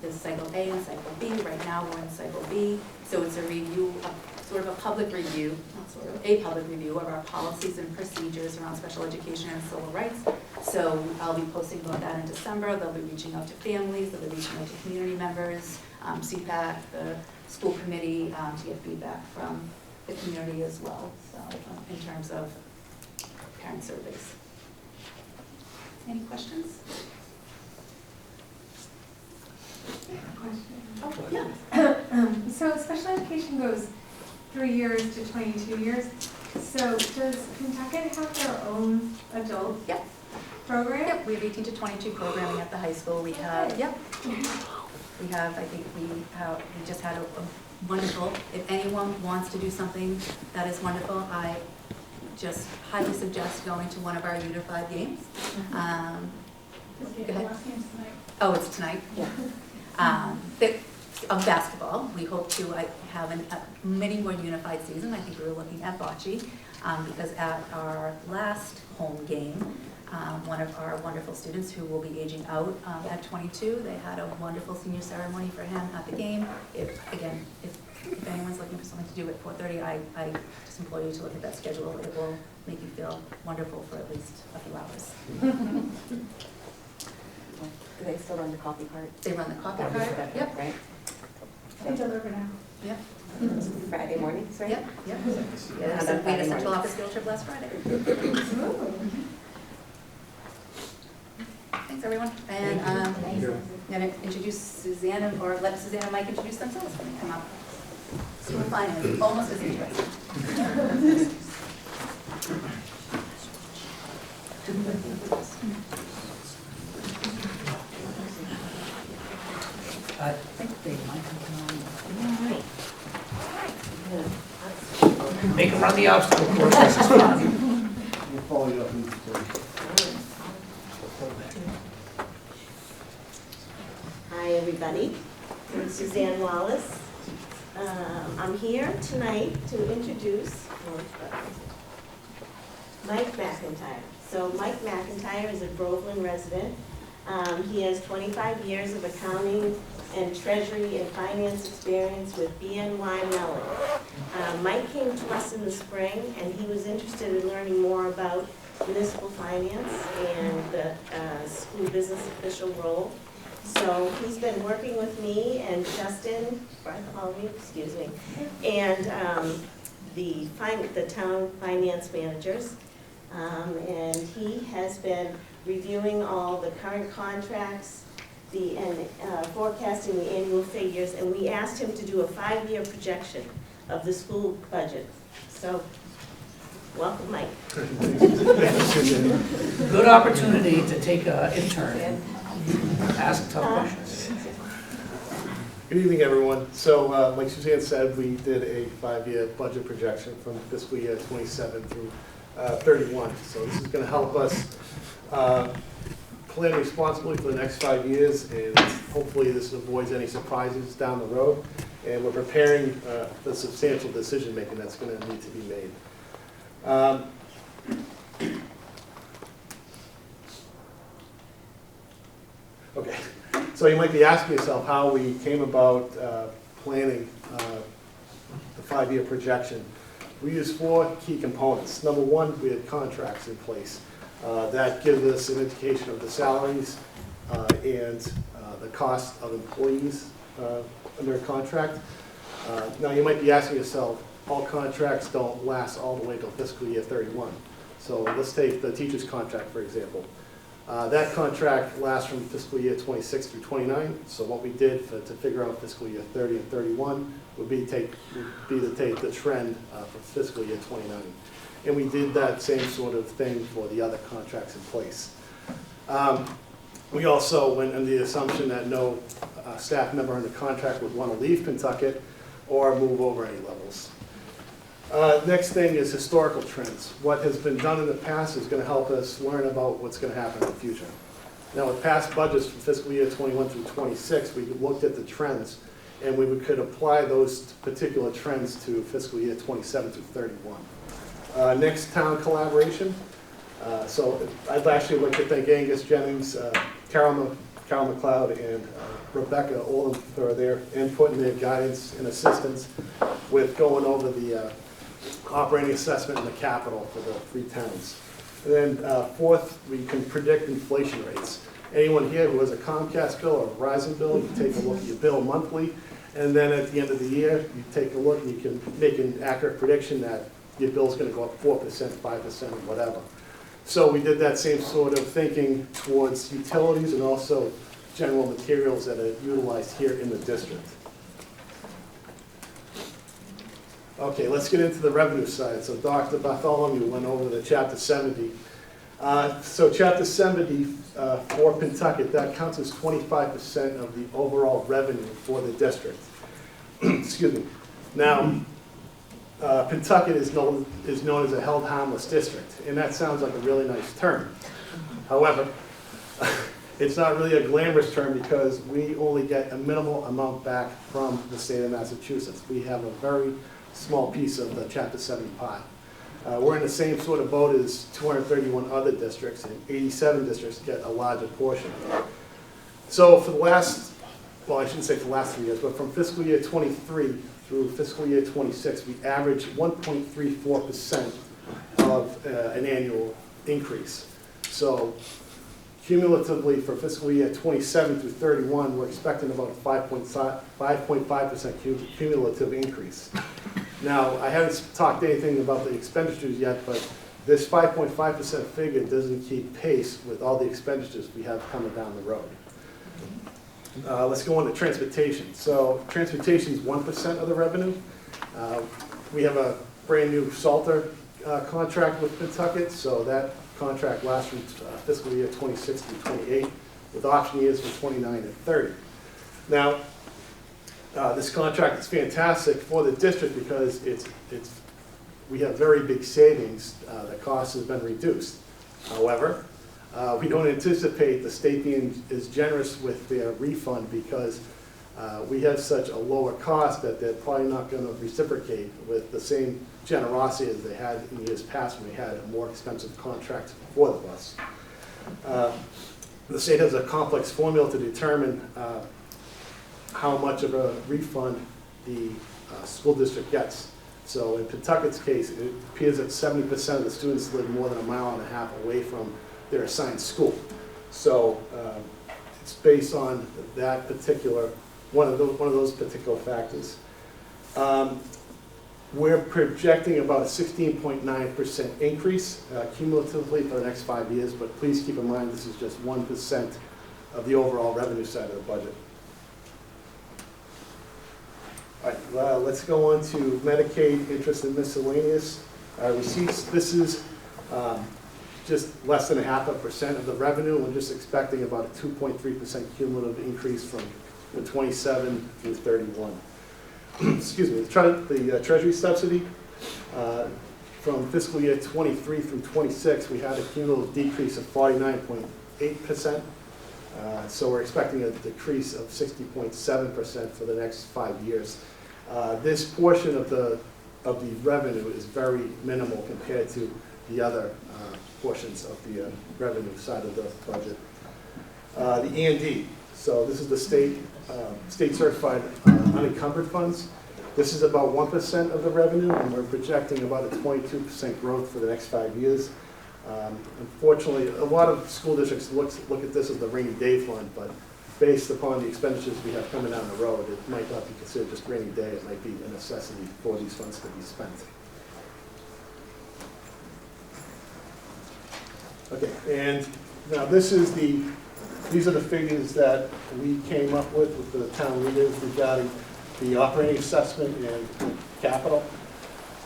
there's cycle A and cycle B. Right now we're in cycle B. So it's a review, sort of a public review, not sort of, a public review of our policies and procedures around special education and civil rights. So I'll be posting about that in December. They'll be reaching out to families, they'll be reaching out to community members, CPAC, the school committee, to get feedback from the community as well, so in terms of parent surveys. Any questions? Oh, yeah. So special education goes 3 years to 22 years. So does Pentucket have their own adult program? Yep, we have 18 to 22 programming at the high school. We have, we have, I think we just had a wonderful, if anyone wants to do something that is wonderful, I just highly suggest going to one of our Unified games. Go ahead. Oh, it's tonight? Yeah. Of basketball, we hope to have a many more unified season. I think we were looking at bocce, because at our last home game, one of our wonderful students who will be aging out at 22, they had a wonderful senior ceremony for him at the game. If anyone's looking for something to do at 4:30, I just implore you to look at that schedule. It will make you feel wonderful for at least a few hours. Do they still run the coffee cart? They run the coffee cart, yep. Right? They deliver now. Yep. Friday mornings, right? Yep, yep. Yeah, Yeah, so we had a central office field trip last Friday. Thanks, everyone. And I'm going to introduce Suzanne, or let Suzanne and Mike introduce themselves when they come up. School finance, almost as interesting. Make them run the obstacle course, this is fun. Hi, everybody. I'm Suzanne Wallace. I'm here tonight to introduce Mike McIntyre. So Mike McIntyre is a Groveland resident. He has 25 years of accounting and treasury and finance experience with BNY Mellon. Mike came to us in the spring, and he was interested in learning more about municipal finance and the school business official role. So he's been working with me and Justin, excuse me, and the town finance managers. And he has been reviewing all the current contracts, and forecasting the annual figures, and we asked him to do a 5-year projection of the school budget. So, welcome, Mike. Good opportunity to take an intern and ask tough questions. Good evening, everyone. So, like Suzanne said, we did a 5-year budget projection from fiscal year 27 through 31. So this is going to help us plan responsibly for the next 5 years, and hopefully this avoids any surprises down the road. And we're preparing the substantial decision making that's going to need to be made. Okay, so you might be asking yourself how we came about planning the 5-year projection. We used 4 key components. Number one, we had contracts in place. That gives us an indication of the salaries and the cost of employees under a contract. Now you might be asking yourself, all contracts don't last all the way till fiscal year 31. So let's take the teacher's contract, for example. That contract lasts from fiscal year 26 through 29. So what we did to figure out fiscal year 30 and 31 would be to take the trend for fiscal year 29. And we did that same sort of thing for the other contracts in place. We also went under the assumption that no staff member in the contract would want to leave Pentucket or move over any levels. Next thing is historical trends. What has been done in the past is going to help us learn about what's going to happen in the future. Now, with past budgets from fiscal year 21 through 26, we looked at the trends, and we could apply those particular trends to fiscal year 27 through 31. Next, town collaboration. So I'd actually like to thank Angus Jennings, Carol McLeod, and Rebecca Oldham for their input and their guidance and assistance with going over the operating assessment and the capital for the 3 towns. And then fourth, we can predict inflation rates. Anyone here who has a Comcast bill or a Verizon bill, you take a look at your bill monthly, and then at the end of the year, you take a look and you can make an accurate prediction that your bill's going to go up 4%, 5%, or whatever. So we did that same sort of thinking towards utilities and also general materials that are utilized here in the district. Okay, let's get into the revenue side. So Dr. Bartholomew went over the Chapter 70. So Chapter 70 for Pentucket, that counts as 25% of the overall revenue for the district. Excuse me. Now, Pentucket is known as a held harmless district, and that sounds like a really nice term. However, it's not really a glamorous term because we only get a minimal amount back from the state of Massachusetts. We have a very small piece of the Chapter 70 pie. We're in the same sort of boat as 231 other districts, and 87 districts get a larger portion. So for the last, well, I shouldn't say for the last 3 years, but from fiscal year 23 through fiscal year 26, we averaged 1.34% of an annual increase. So cumulatively for fiscal year 27 through 31, we're expecting about a 5.5% cumulative increase. Now, I haven't talked anything about the expenditures yet, but this 5.5% figure doesn't keep pace with all the expenditures we have coming down the road. Let's go on to transportation. So transportation is 1% of the revenue. We have a brand new Salter contract with Pentucket, so that contract lasts from fiscal year 26 through 28, with option years for 29 and 30. Now, this contract is fantastic for the district because we have very big savings. The cost has been reduced. However, we don't anticipate the state being as generous with their refund because we have such a lower cost that they're probably not going to reciprocate with the same generosity as they had in years past when we had a more expensive contract for the bus. The state has a complex formula to determine how much of a refund the school district gets. So in Pentucket's case, it appears that 70% of the students live more than 1.5 miles away from their assigned school. So it's based on that particular, one of those particular factors. We're projecting about a 16.9% increase cumulatively for the next 5 years, but please keep in mind this is just 1% of the overall revenue side of the budget. All right, let's go on to Medicaid, interest and miscellaneous receipts. This is just less than 0.5% of the revenue. We're just expecting about a 2.3% cumulative increase from the 27 through 31. Excuse me, the Treasury subsidy, from fiscal year 23 through 26, we had a cumulative decrease of 49.8%. So we're expecting a decrease of 60.7% for the next 5 years. This portion of the revenue is very minimal compared to the other portions of the revenue side of the budget. The E&D, so this is the state certified unencumbered funds. This is about 1% of the revenue, and we're projecting about a 22% growth for the next 5 years. Unfortunately, a lot of school districts look at this as the rainy day fund, but based upon the expenditures we have coming down the road, it might not be considered just rainy day. It might be a necessity for these funds to be spent. Okay, and Now, these are the figures that we came up with the town leaders regarding the operating assessment and capital.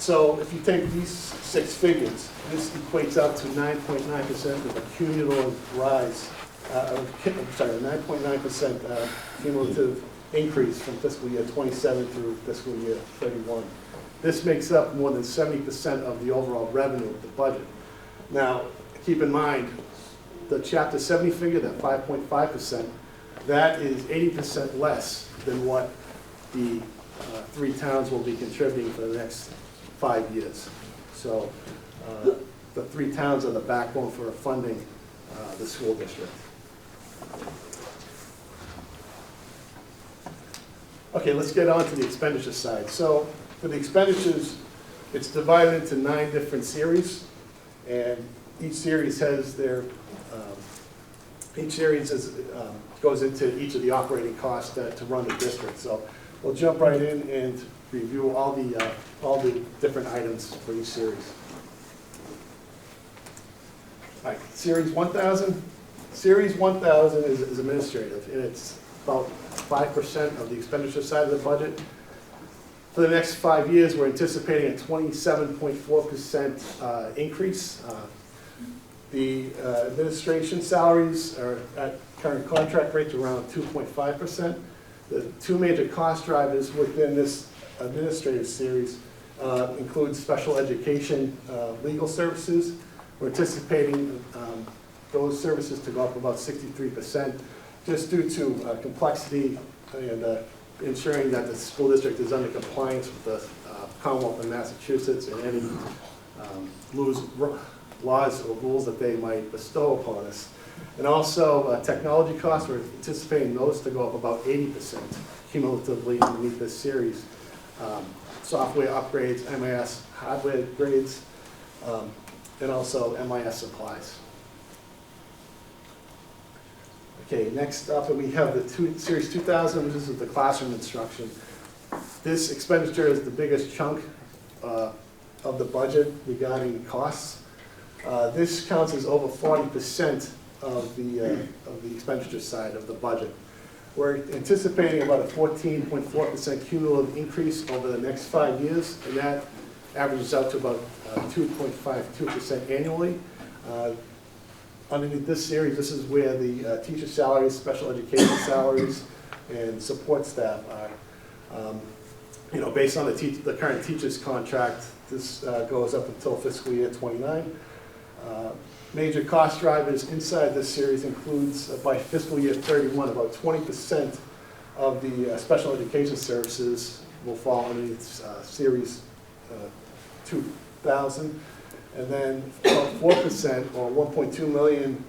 So if you take these 6 figures, this equates out to 9.9% of the cumulative rise, 9.9% cumulative increase from fiscal year 27 through fiscal year 31. This makes up more than 70% of the overall revenue of the budget. Now, keep in mind, the Chapter 70 figure, that 5.5%, that is 80% less than what the 3 towns will be contributing for the next 5 years. So the 3 towns are the backbone for funding the school district. Okay, let's get on to the expenditure side. So for the expenditures, it's divided into 9 different series, and each series has their, goes into each of the operating costs to run the district. So we'll jump right in and review all the different items for each series. All right, Series 1000. Series 1000 is administrative, and it's about 5% of the expenditure side of the budget. For the next 5 years, we're anticipating a 27.4% increase. The administration salaries are at current contract rates around 2.5%. The 2 major cost drivers within this administrative series include special education legal services. We're anticipating those services to go up about 63%, just due to complexity and ensuring that the school district is under compliance with the Commonwealth of Massachusetts and any laws or rules that they might bestow upon us. And also technology costs, we're anticipating those to go up about 80% cumulatively underneath this series. Software upgrades, MIS hardware upgrades, and also MIS supplies. Okay, next up we have the Series 2000, which is the classroom instruction. This expenditure is the biggest chunk of the budget regarding costs. This counts as over 40% of the expenditure side of the budget. We're anticipating about a 14.4% cumulative increase over the next 5 years, and that averages out to about 2.52% annually. Underneath this series, this is where the teacher salaries, special education salaries, and support staff are. Based on the current teacher's contract, this goes up until fiscal year 29. Major cost drivers inside this series includes, by fiscal year 31, about 20% of the special education services will fall underneath Series 2000. And then about 4%, or 1.2 million,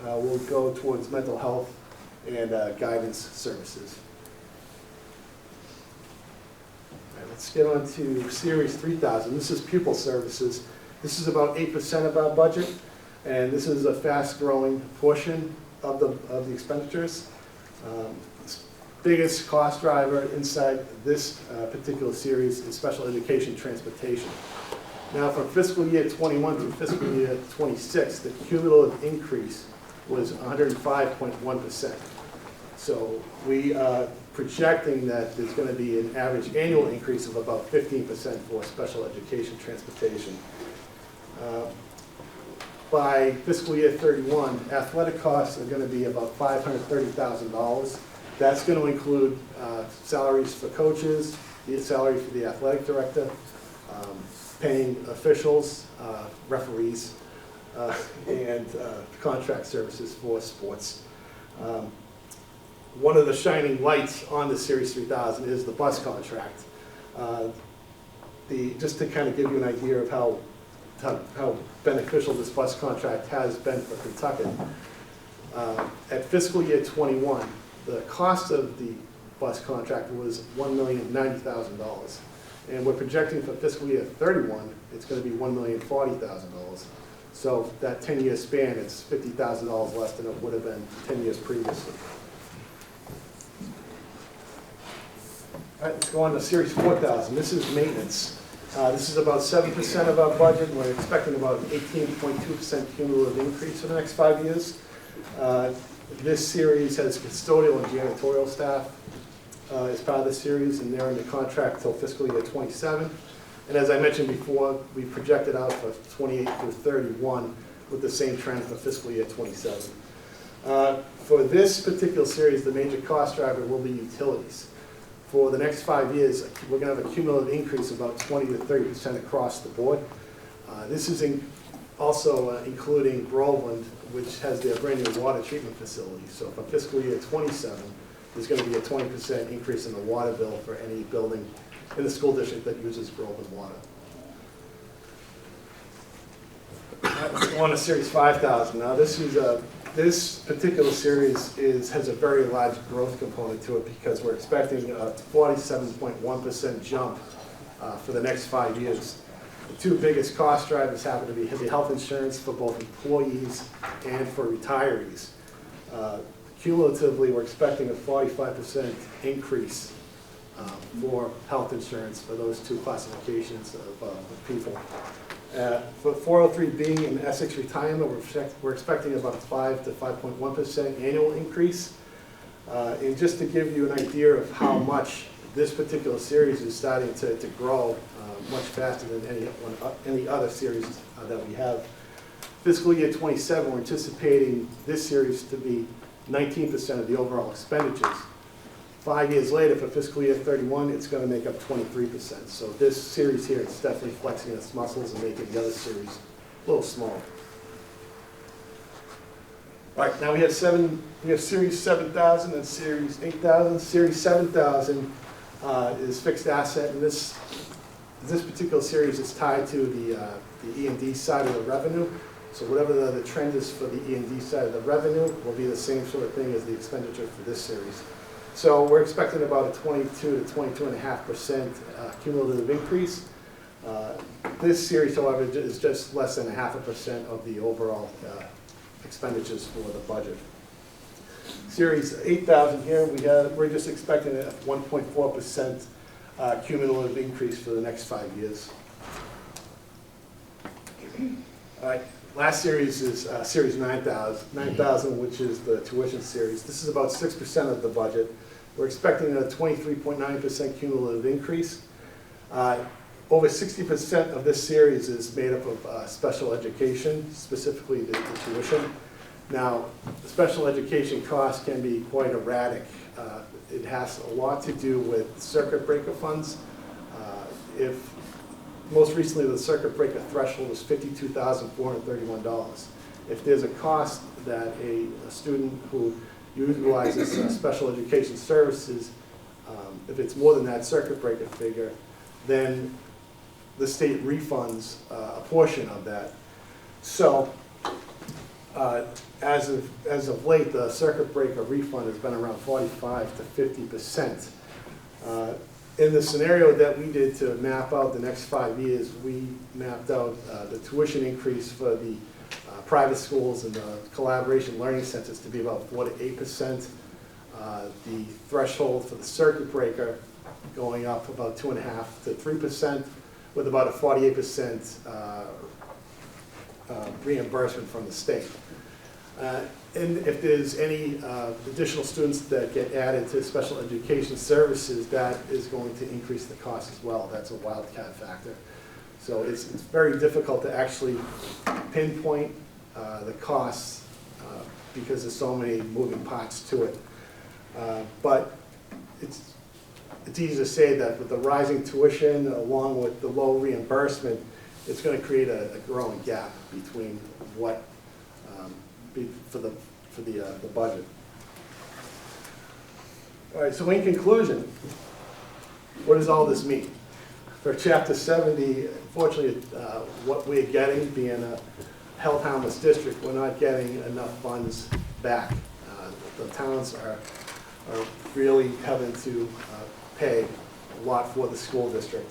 will go towards mental health and guidance services. All right, let's get on to Series 3000. This is pupil services. This is about 8% of our budget, and this is a fast-growing portion of the expenditures. Biggest cost driver inside this particular series is special education transportation. Now, from fiscal year 21 through fiscal year 26, the cumulative increase was 105.1%. So we are projecting that there's going to be an average annual increase of about 15% for special education transportation. By fiscal year 31, athletic costs are going to be about $530,000. That's going to include salaries for coaches, the salary for the athletic director, paying officials, referees, and contract services for sports. One of the shining lights on the Series 3000 is the bus contract. Just to kind of give you an idea of how beneficial this bus contract has been for Pentucket. At fiscal year 21, the cost of the bus contract was $1,090,000. And we're projecting for fiscal year 31, it's going to be $1,040,000. So that 10-year span, it's $50,000 less than it would have been 10 years previously. All right, let's go on to Series 4000. This is maintenance. This is about 7% of our budget. We're expecting about 18.2% cumulative increase for the next 5 years. This series has custodial and janitorial staff as part of the series, and they're in the contract till fiscal year 27. And as I mentioned before, we projected out for 28 through 31 with the same trend for fiscal year 27. For this particular series, the major cost driver will be utilities. For the next 5 years, we're going to have a cumulative increase of about 20 to 30% across the board. This is also including Groveland, which has their brand new water treatment facility. So for fiscal year 27, there's going to be a 20% increase in the water bill for any building in the school district that uses Groveland water. Let's go on to Series 5000. Now this particular series has a very large growth component to it because we're expecting a 47.1% jump for the next 5 years. The two biggest cost drivers happen to be the health insurance for both employees and for retirees. Cumulatively, we're expecting a 45% increase for health insurance for those two classifications of people. For 403B and Essex retirement, we're expecting about a 5 to 5.1% annual increase. And just to give you an idea of how much this particular series is starting to grow much faster than any other series that we have. Fiscal year 27, we're anticipating this series to be 19% of the overall expenditures. 5 years later, for fiscal year 31, it's going to make up 23%. So this series here is definitely flexing its muscles and making the other series a little smaller. All right, now we have Series 7000 and Series 8000. Series 7000 is fixed asset, and this particular series is tied to the E&D side of the revenue. So whatever the trend is for the E&D side of the revenue will be the same sort of thing as the expenditure for this series. So we're expecting about a 22 to 22.5% cumulative increase. This series, however, is just less than 0.5% of the overall expenditures for the budget. Series 8000 here, we're just expecting a 1.4% cumulative increase for the next 5 years. All right, last series is Series 9000, which is the tuition series. This is about 6% of the budget. We're expecting a 23.9% cumulative increase. Over 60% of this series is made up of special education, specifically the tuition. Now, the special education costs can be quite erratic. It has a lot to do with circuit breaker funds. Most recently, the circuit breaker threshold was $52,431. If there's a cost that a student who utilizes special education services, if it's more than that circuit breaker figure, then the state refunds a portion of that. So as of late, the circuit breaker refund has been around 45 to 50%. In the scenario that we did to map out the next 5 years, we mapped out the tuition increase for the private schools and the collaboration learning centers to be about 4 to 8%. The threshold for the circuit breaker going up about 2.5 to 3%, with about a 48% reimbursement from the state. And if there's any additional students that get added to special education services, that is going to increase the cost as well. That's a wildcat factor. So it's very difficult to actually pinpoint the costs because there's so many moving parts to it. But it's easy to say that with the rising tuition along with the low reimbursement, it's going to create a growing gap between what for the budget. All right, so in conclusion, what does all this mean? For Chapter 70, unfortunately, what we're getting, being a health harmless district, we're not getting enough funds back. The towns are really having to pay a lot for the school district.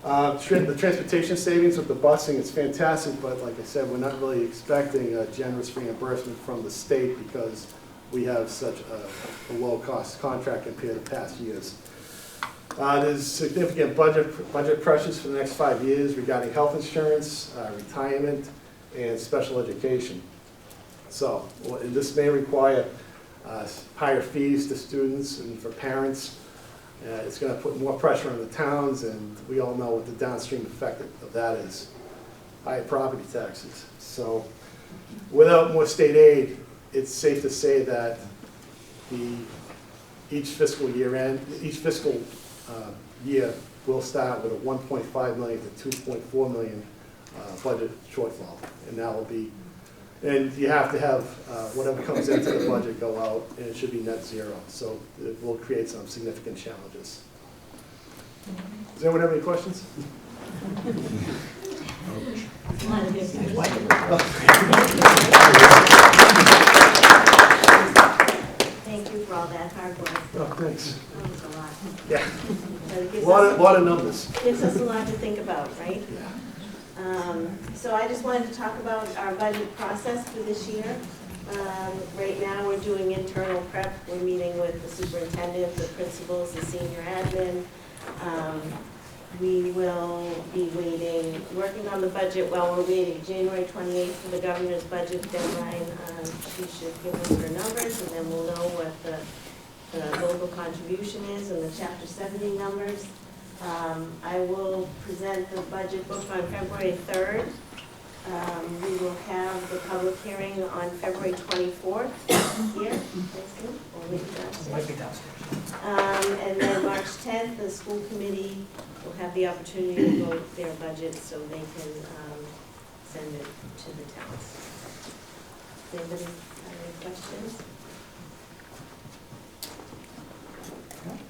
The transportation savings with the busing is fantastic, but like I said, we're not really expecting a generous reimbursement from the state because we have such a low-cost contract compared to past years. There's significant budget pressures for the next 5 years regarding health insurance, retirement, and special education. So, and this may require higher fees to students and for parents. It's going to put more pressure on the towns, and we all know what the downstream effect of that is, higher property taxes. So without more state aid, it's safe to say that each fiscal year will start with a 1.5 million to 2.4 million budget shortfall, and that will be, and you have to have whatever comes into the budget go out, and it should be net zero. So it will create some significant challenges. Does anyone have any questions? Thank you for all that hard work. Oh, thanks. That was a lot. Yeah, So it gives a lot us- of numbers. Gives us a lot to think about, right? Yeah. So I just wanted to talk about our budget process for this year. Right now, we're doing internal prep. We're meeting with the superintendent, the principals, the senior admin. We will be working on the budget while we're waiting. January 28th for the governor's budget deadline. She should give us her numbers, and then we'll know what the local contribution is and the Chapter 70 numbers. I will present the budget book on February 3rd. We will have the public hearing on February 24th here. Or maybe downstairs. Might be downstairs. And then March 10th, the school committee will have the opportunity to vote their budget so they can send it to the towns. Does anybody have any questions?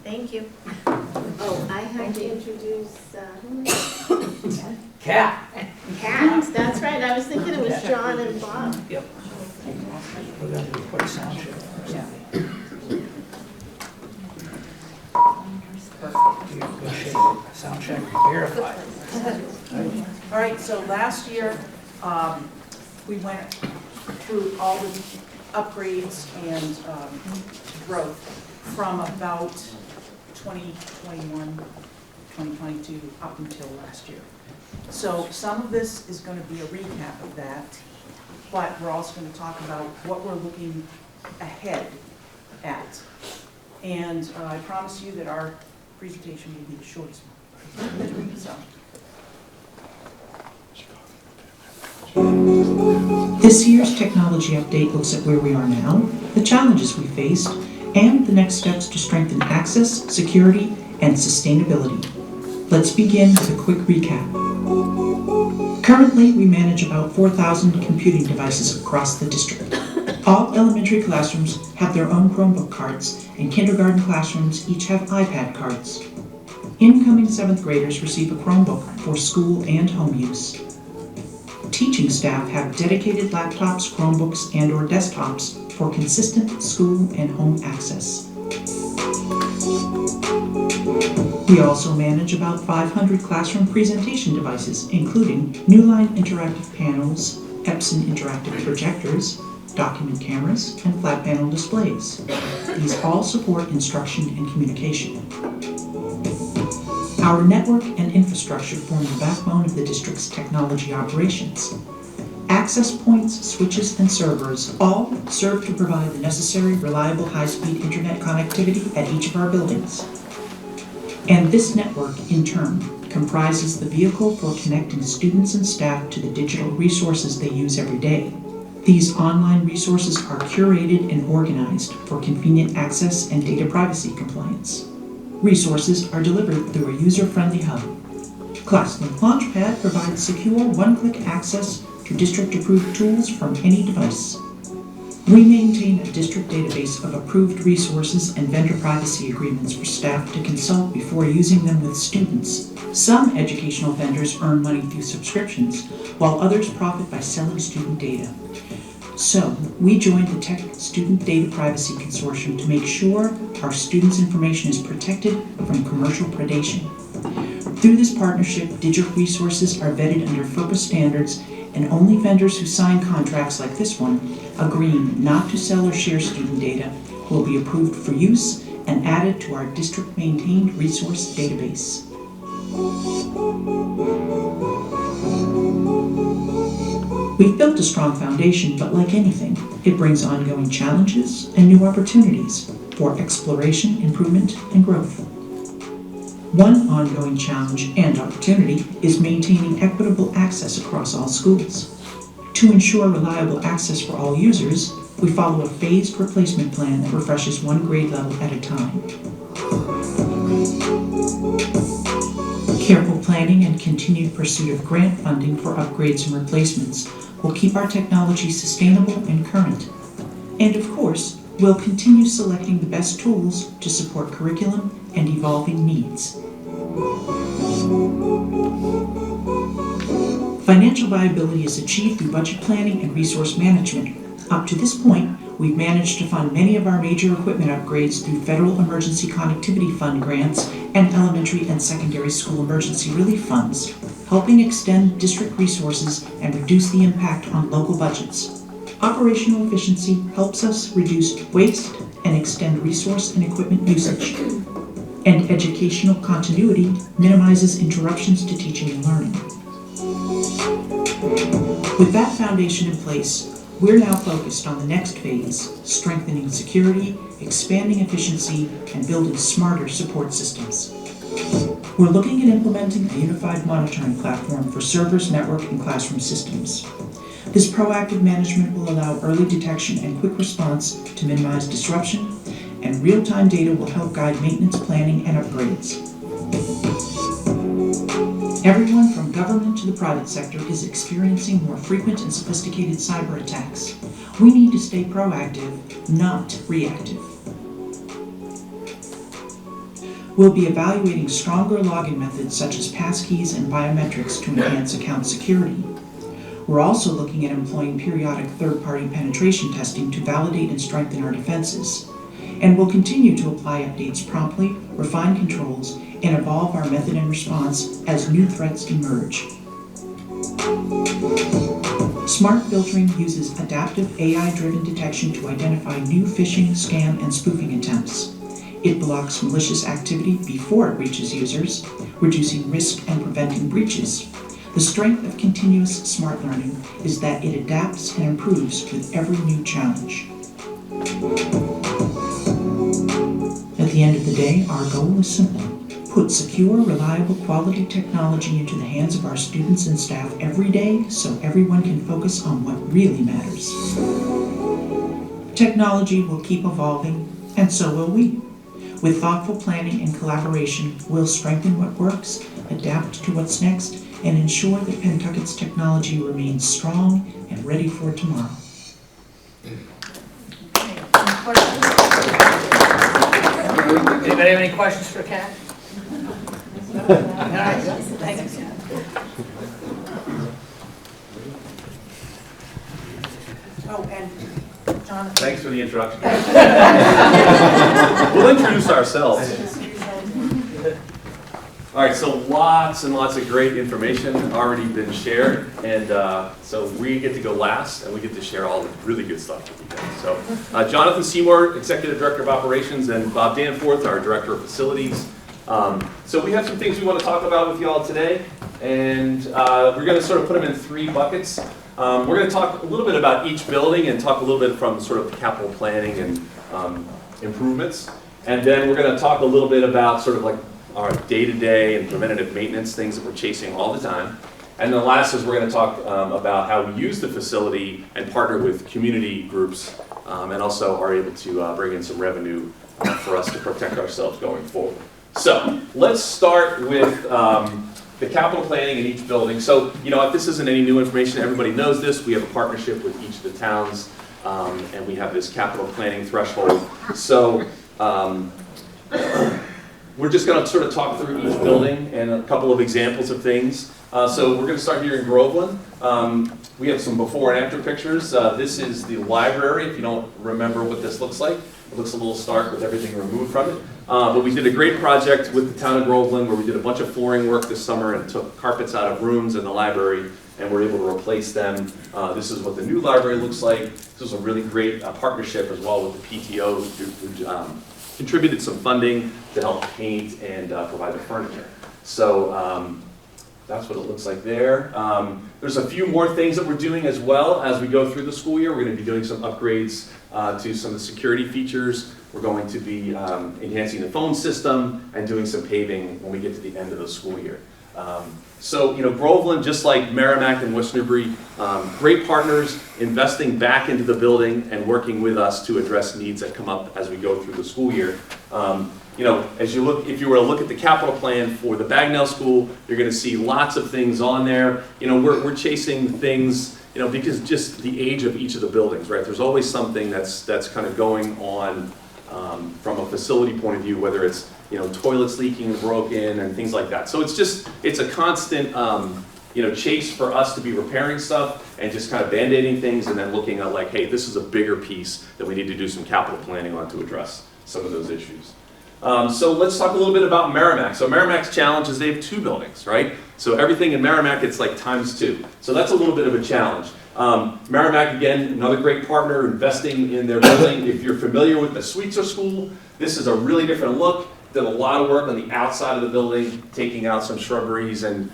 Thank you. Oh, I have to introduce, Cat. Kat, that's right, I was thinking it was John and Bob. Yep. We're going to put a sound check. Yeah. Good shape. Sound check verified. All right, so last year, we went through all the upgrades and growth from about 2021, 2022 up until last year. So some of this is going to be a recap of that, but we're also going to talk about what we're looking ahead at. And I promise you that our presentation will be the shortest one. So. This year's technology update looks at where we are now, the challenges we faced, and the next steps to strengthen access, security, and sustainability. Let's begin with a quick recap. Currently, we manage about 4,000 computing devices across the district. All elementary classrooms have their own Chromebook cards, and kindergarten classrooms each have iPad cards. Incoming 7th graders receive a Chromebook for school and home use. Teaching staff have dedicated laptops, Chromebooks, and/or desktops for consistent school and home access. We also manage about 500 classroom presentation devices, including Newline interactive panels, Epson interactive projectors, document cameras, and flat panel displays. These all support instruction and communication. Our network and infrastructure form the backbone of the district's technology operations. Access points, switches, and servers all serve to provide the necessary, reliable, high-speed internet connectivity at each of our buildings. And this network, in turn, comprises the vehicle for connecting students and staff to the digital resources they use every day. These online resources are curated and organized for convenient access and data privacy compliance. Resources are delivered through a user-friendly hub. ClassLink Launchpad provides secure one-click access to district-approved tools from any device. We maintain a district database of approved resources and vendor privacy agreements for staff to consult before using them with students. Some educational vendors earn money through subscriptions, while others profit by selling student data. So, we joined the Tech Student Data Privacy Consortium to make sure our students' information is protected from commercial predation. Through this partnership, digital resources are vetted under FERPA standards, and only vendors who sign contracts like this one, agreeing not to sell or share student data, will be approved for use and added to our district-maintained resource database. We've built a strong foundation, but like anything, it brings ongoing challenges and new opportunities for exploration, improvement, and growth. One ongoing challenge and opportunity is maintaining equitable access across all schools. To ensure reliable access for all users, we follow a phased replacement plan that refreshes one grade level at a time. Careful planning and continued pursuit of grant funding for upgrades and replacements will keep our technology sustainable and current. And of course, we'll continue selecting the best tools to support curriculum and evolving needs. Financial viability is achieved through budget planning and resource management. Up to this point, we've managed to fund many of our major equipment upgrades through Federal Emergency Connectivity Fund grants and elementary and secondary school emergency relief funds, helping extend district resources and reduce the impact on local budgets. Operational efficiency helps us reduce waste and extend resource and equipment usage. And educational continuity minimizes interruptions to teaching and learning. With that foundation in place, we're now focused on the next phase, strengthening security, expanding efficiency, and building smarter support systems. We're looking at implementing a unified monitoring platform for servers, network, and classroom systems. This proactive management will allow early detection and quick response to minimize disruption, and real-time data will help guide maintenance planning and upgrades. Everyone from government to the private sector is experiencing more frequent and sophisticated cyber attacks. We need to stay proactive, not reactive. We'll be evaluating stronger login methods such as passkeys and biometrics to enhance account security. We're also looking at employing periodic third-party penetration testing to validate and strengthen our defenses. And we'll continue to apply updates promptly, refine controls, and evolve our method and response as new threats emerge. Smart filtering uses adaptive AI-driven detection to identify new phishing, scam, and spoofing attempts. It blocks malicious activity before it reaches users, reducing risk and preventing breaches. The strength of continuous smart learning is that it adapts and improves with every new challenge. At the end of the day, our goal is simple. Put secure, reliable, quality technology into the hands of our students and staff every day so everyone can focus on what really matters. Technology will keep evolving, and so will we. With thoughtful planning and collaboration, we'll strengthen what works, adapt to what's next, and ensure that Pentucket's technology remains strong and ready for tomorrow. Anybody have any questions for Kat? Oh, and Jonathan. Thanks for the introduction. We'll introduce ourselves. All right, so lots and lots of great information already been shared, and so we get to go last, and we get to share all the really good stuff with you guys. So Jonathan Seymour, Executive Director of Operations, and Bob Danforth, our Director of Facilities. So we have some things we want to talk about with you all today, and we're going to sort of put them in three buckets. We're going to talk a little bit about each building and talk a little bit from sort of capital planning and improvements, and then we're going to talk a little bit about sort of like our day-to-day and preventative maintenance, things that we're chasing all the time. And then last is we're going to talk about how we use the facility and partner with community groups and also are able to bring in some revenue for us to protect ourselves going forward. So let's start with the capital planning in each building. So, you know, if this isn't any new information, everybody knows this. We have a partnership with each of the towns and we have this capital planning threshold. So, we're just going to sort of talk through each building and a couple of examples of things. So we're going to start here in Groveland. We have some before and after pictures. This is the library, if you don't remember what this looks like. It looks a little stark with everything removed from it. But we did a great project with the town of Groveland where we did a bunch of flooring work this summer and took carpets out of rooms in the library and we're able to replace them. This is what the new library looks like. This was a really great partnership as well with the PTO who contributed some funding to help paint and provide the furniture. So that's what it looks like there. There's a few more things that we're doing as well as we go through the school year. We're going to be doing some upgrades to some of the security features. We're going to be enhancing the phone system and doing some paving when we get to the end of the school year. So, Groveland, just like Merrimack and West Newbury, great partners, investing back into the building and working with us to address needs that come up as we go through the school year. As you look, if you were to look at the capital plan for the Bagnell School, you're going to see lots of things on there. We're chasing things, because just the age of each of the buildings, right? There's always something that's kind of going on from a facility point of view, whether it's toilets leaking and broken and things like that. So it's a constant chase for us to be repairing stuff and just kind of band-aiding things and then looking at like, hey, this is a bigger piece that we need to do some capital planning on to address some of those issues. So let's talk a little bit about Merrimack. So Merrimack's challenge is they have 2 buildings, right? So everything in Merrimack, it's like ×2. So that's a little bit of a challenge. Merrimack, again, another great partner investing in their building. If you're familiar with the Sweetser School, this is a really different look. Did a lot of work on the outside of the building, taking out some shrubberies and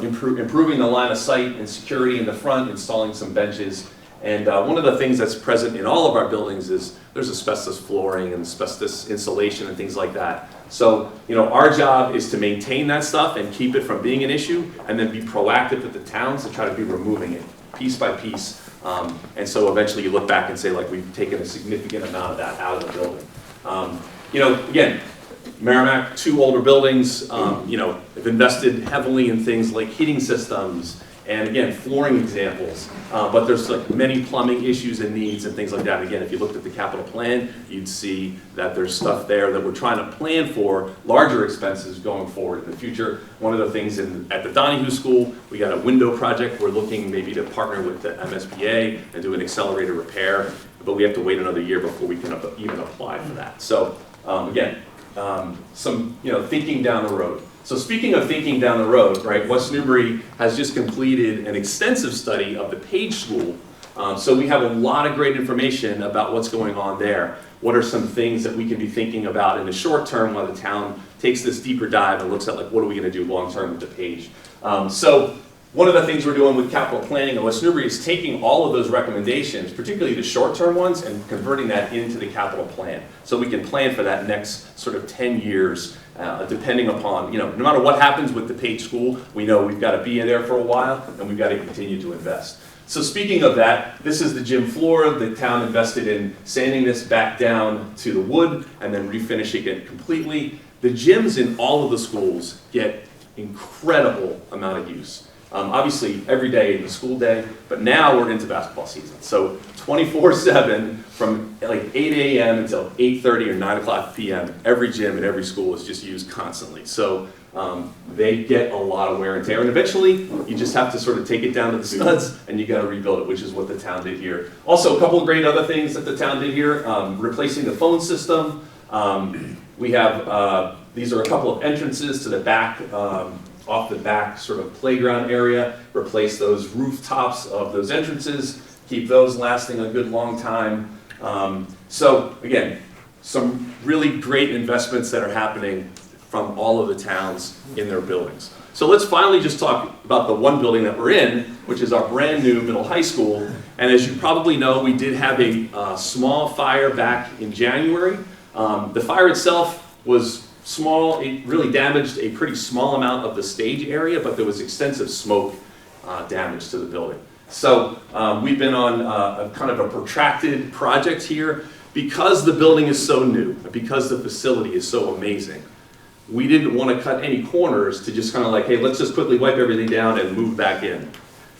improving the line of sight and security in the front, installing some benches. And one of the things that's present in all of our buildings is there's asbestos flooring and asbestos insulation and things like that. So, our job is to maintain that stuff and keep it from being an issue and then be proactive with the towns to try to be removing it piece by piece. And so eventually you look back and say, like, we've taken a significant amount of that out of the building. Again, Merrimack, 2 older buildings, have invested heavily in things like heating systems and, again, flooring examples. But there's like many plumbing issues and needs and things like that. Again, if you looked at the capital plan, you'd see that there's stuff there that we're trying to plan for larger expenses going forward in the future. One of the things at the Donahue School, we got a window project. We're looking maybe to partner with the MSBA and do an accelerated repair, but we have to wait another year before we can even apply for that. So, again, some thinking down the road. So speaking of thinking down the road, right, West Newbury has just completed an extensive study of the Page School. So we have a lot of great information about what's going on there. What are some things that we can be thinking about in the short term while the town takes this deeper dive and looks at, like, what are we going to do long term with the Page? So one of the things we're doing with capital planning at West Newbury is taking all of those recommendations, particularly the short-term ones, and converting that into the capital plan. So we can plan for that next sort of 10 years, depending upon, no matter what happens with the Page School, we know we've got to be in there for a while, and we've got to continue to invest. So speaking of that, this is the gym floor. The town invested in sanding this back down to the wood and then refinishing it completely. The gyms in all of the schools get incredible amount of use. Obviously, every day in the school day, but now we're into basketball season. So 24/7 from like 8 a.m. until 8:30 or 9 o'clock p.m., every gym at every school is just used constantly. So they get a lot of wear and tear. And eventually, you just have to sort of take it down to the studs and you got to rebuild it, which is what the town did here. Also, a couple of great other things that the town did here, replacing the phone system. We have, these are a couple of entrances to the back, off the back sort of playground area, replace those rooftops of those entrances, keep those lasting a good long time. So again, some really great investments that are happening from all of the towns in their buildings. So let's finally just talk about the one building that we're in, which is our brand new middle high school. And as you probably know, we did have a small fire back in January. The fire itself was small. It really damaged a pretty small amount of the stage area, but there was extensive smoke damage to the building. So we've been on a kind of a protracted project here. Because the building is so new, because the facility is so amazing, we didn't want to cut any corners to just kind of like, hey, let's just quickly wipe everything down and move back in.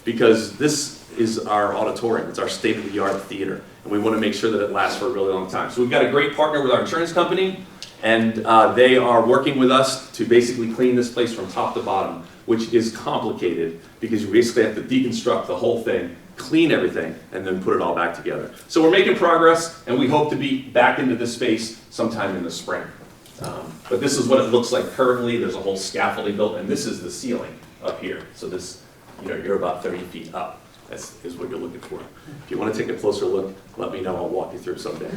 Because this is our auditorium, it's our state-of-the-art theater, and we want to make sure that it lasts for a really long time. So we've got a great partner with our insurance company, and they are working with us to basically clean this place from top to bottom, which is complicated because you basically have to deconstruct the whole thing, clean everything, and then put it all back together. So we're making progress, and we hope to be back into this space sometime in the spring. But this is what it looks like currently. There's a whole scaffolding built, and this is the ceiling up here. So this, you're about 30 feet up. That is what you're looking for. If you want to take a closer look, let me know. I'll walk you through someday.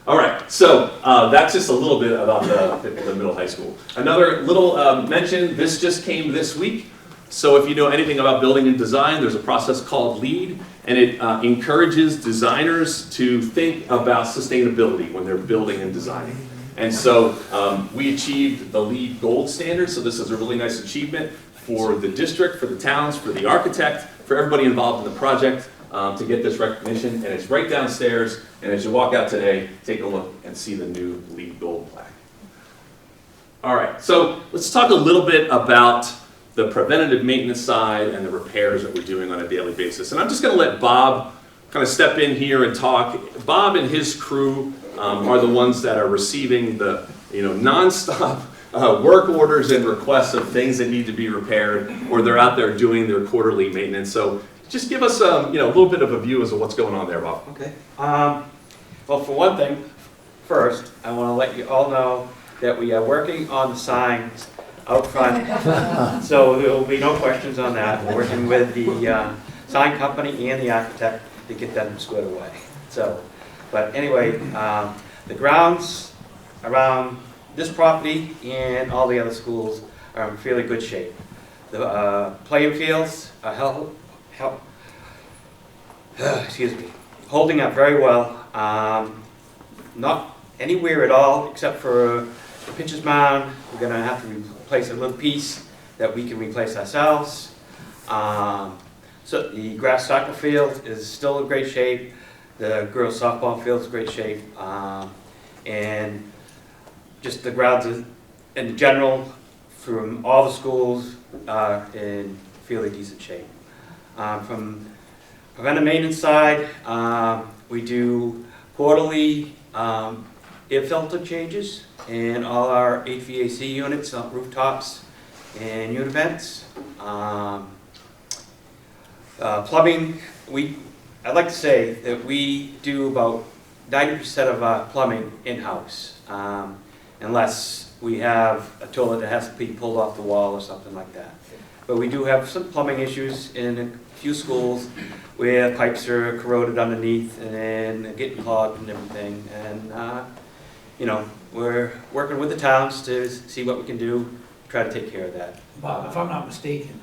All right, so that's just a little bit about the middle high school. Another little mention, this just came this week. So if you know anything about building and design, there's a process called LEED, and it encourages designers to think about sustainability when they're building and designing. And so we achieved the LEED gold standard, so this is a really nice achievement for the district, for the towns, for the architect, for everybody involved in the project to get this recognition. And it's right downstairs, and as you walk out today, take a look and see the new LEED gold plaque. All right, so let's talk a little bit about the preventative maintenance side and the repairs that we're doing on a daily basis. And I'm just going to let Bob kind of step in here and talk. Bob and his crew are the ones that are receiving the nonstop work orders and requests of things that need to be repaired, or they're out there doing their quarterly maintenance. So just give us a little bit of a view as to what's going on there, Bob. Okay. Well, for one thing, first, I want to let you all know that we are working on the signs out front, so there will be no questions on that. We're working with the sign company and the architect to get them squared away. So, but anyway, the grounds around this property and all the other schools are in fairly good shape. The playing fields are holding up very well. Not anywhere at all except for the pitcher's mound. We're going to have to replace a little piece that we can replace ourselves. So the grass soccer field is still in great shape. The girls softball field is in great shape. And just the grounds in general from all the schools are in fairly decent shape. From preventive maintenance side, we do quarterly air filter changes in all our HVAC units, rooftops, and unit vents. Plumbing, I'd like to say that we do about 90% of our plumbing in-house, unless we have a toilet that has to be pulled off the wall or something like that. But we do have some plumbing issues in a few schools where pipes are corroded underneath and getting clogged and everything. And we're working with the towns to see what we can do to try to take care of that. Bob, if I'm not mistaken,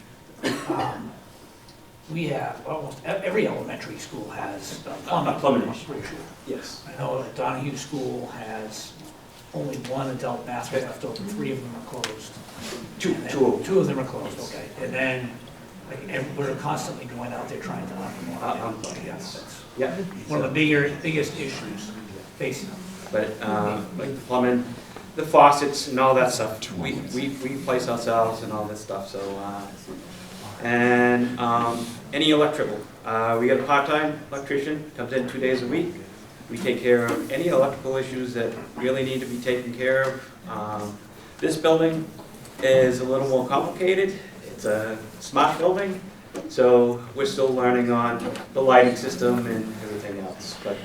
we have, almost every elementary school has a plumbing issue. Yes. I know that Donahue School has only one adult bathroom left open, 3 of them are closed. Two of them are closed, okay. And then, we're constantly going out there trying to knock them off. Yes, that's one of the biggest issues facing them. But like the plumbing, the faucets and all that stuff, we replace ourselves and all that stuff. So and any electrical, we got a part-time electrician, comes in 2 days a week. We take care of any electrical issues that really need to be taken care of. This building is a little more complicated. It's a smart building, so we're still learning on the lighting system and everything else, but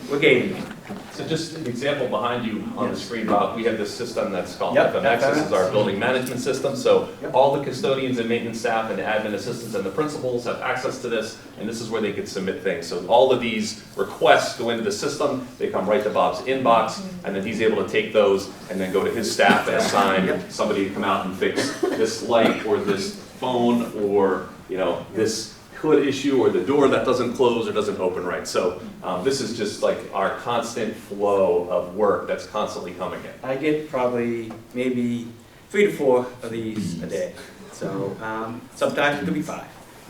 we're gaining. So just an example behind you on the screen, Bob, we have this system that's called Yep, FMX. This is our building management system. So all the custodians and maintenance staff and the admin assistants and the principals have access to this, and this is where they can submit things. So all of these requests go into the system, they come right to Bob's inbox, and then he's able to take those and then go to his staff and assign somebody to come out and fix this light or this phone or this hood issue or the door that doesn't close or doesn't open right. So this is just like our constant flow of work that's constantly coming in. I get probably maybe 3 to 4 of these a day. So sometimes it could be 5,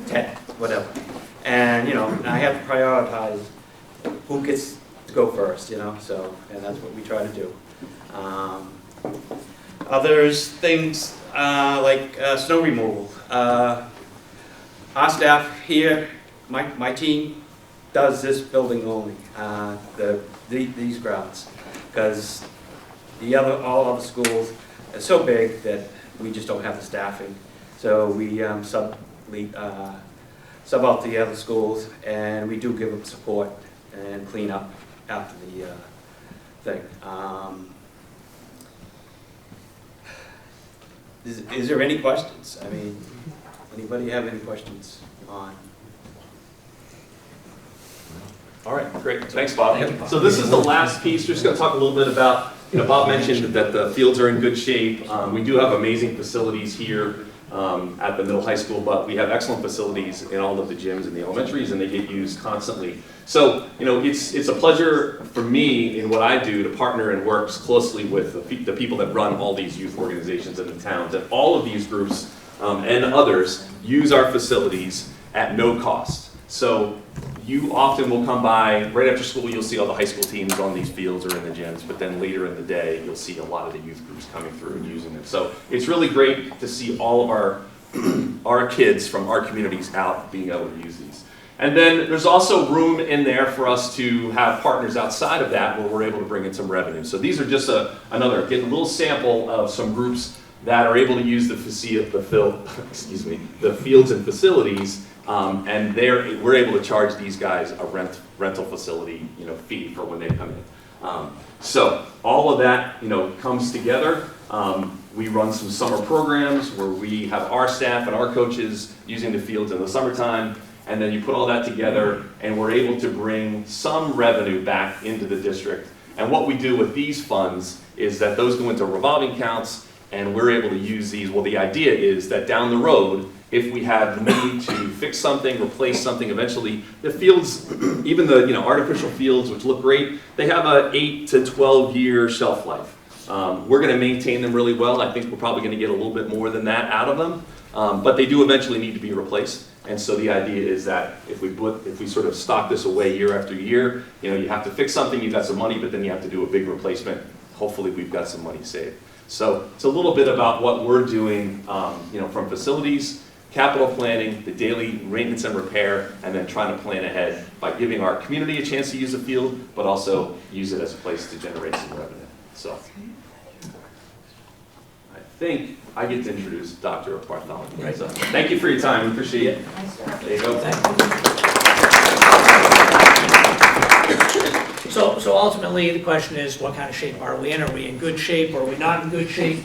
10, whatever. And I have to prioritize who gets to go first, so, and that's what we try to do. Others things like snow removal. Our staff here, my team, does this building only, these grounds, because all other schools are so big that we just don't have the staffing. So we sub out the other schools, and we do give them support and clean up after the thing. Is there any questions? I mean, anybody have any questions on? All right, great. Thanks, Bob. So this is the last piece. We're just going to talk a little bit about, Bob mentioned that the fields are in good shape. We do have amazing facilities here at the middle high school, but we have excellent facilities in all of the gyms in the elementaries, and they get used constantly. So, it's a pleasure for me in what I do to partner and work closely with the people that run all these youth organizations in the towns. And all of these groups and others use our facilities at no cost. So you often will come by, right after school, you'll see all the high school teams on these fields or in the gyms, but then later in the day, you'll see a lot of the youth groups coming through and using it. So it's really great to see all of our kids from our communities out being able to use these. And then there's also room in there for us to have partners outside of that where we're able to bring in some revenue. So these are just another, again, a little sample of some groups that are able to use the fields and facilities, and we're able to charge these guys a rental facility fee for when they come in. So all of that comes together. We run some summer programs where we have our staff and our coaches using the fields in the summertime, and then you put all that together and we're able to bring some revenue back into the district. And what we do with these funds is that those go into revolving accounts and we're able to use these. Well, the idea is that down the road, if we have the need to fix something, replace something, eventually the fields, even the artificial fields, which look great, they have an 8 to 12 year shelf life. We're going to maintain them really well. I think we're probably going to get a little bit more than that out of them, but they do eventually need to be replaced. And so the idea is that if we sort of stock this away year after year, you have to fix something, you've got some money, but then you have to do a big replacement. Hopefully we've got some money saved. So it's a little bit about what we're doing, from facilities, capital planning, the daily maintenance and repair, and then trying to plan ahead by giving our community a chance to use the field, but also use it as a place to generate some revenue. So I think I get to introduce Dr. Bartholomew. Right. So thank you for your time. We appreciate it. There you go. So ultimately, the question is, what kind of shape are we in? Are we in good shape? Or are we not in good shape?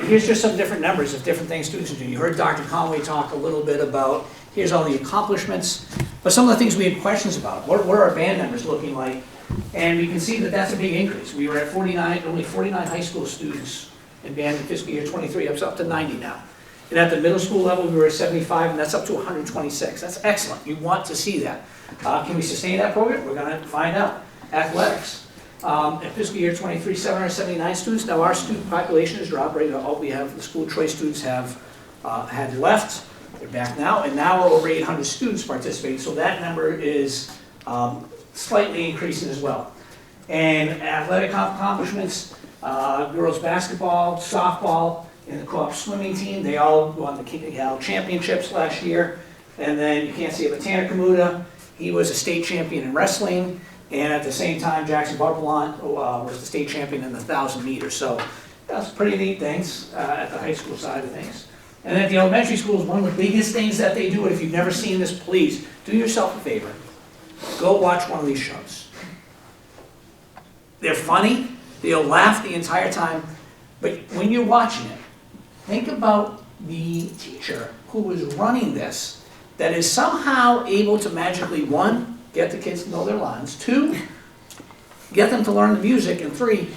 Here's just some different numbers of different things students do. You heard Dr. Conway talk a little bit about, here's all the accomplishments, but some of the things we had questions about. What are our band numbers looking like? And we can see that that's a big increase. We were at only 49 high school students in band in fiscal year 23, up to 90 now. And at the middle school level, we were at 75, and that's up to 126. That's excellent. You want to see that. Can we sustain that program? We're going to find out. Athletics. In fiscal year 23, 779 students. Now our student population has dropped. Right? All we have, the school choice students have had left. They're back now, and now we're over 800 students participating. So that number is slightly increasing as well. And athletic accomplishments, girls basketball, softball, and the co-op swimming team, they all won the Cal championships last year. And then you can't see it, but Tanner Kamuta, he was a state champion in wrestling. And at the same time, Jackson Barbalant was the state champion in the 1,000 meters. So that's pretty neat things at the high school side of things. And at the elementary schools, one of the biggest things that they do, and if you've never seen this, please do yourself a favor. Go watch one of these shows. They're funny, they'll laugh the entire time, but when you're watching it, think about the teacher who was running this that is somehow able to magically, 1, get the kids to know their lines, 2, get them to learn the music, and 3,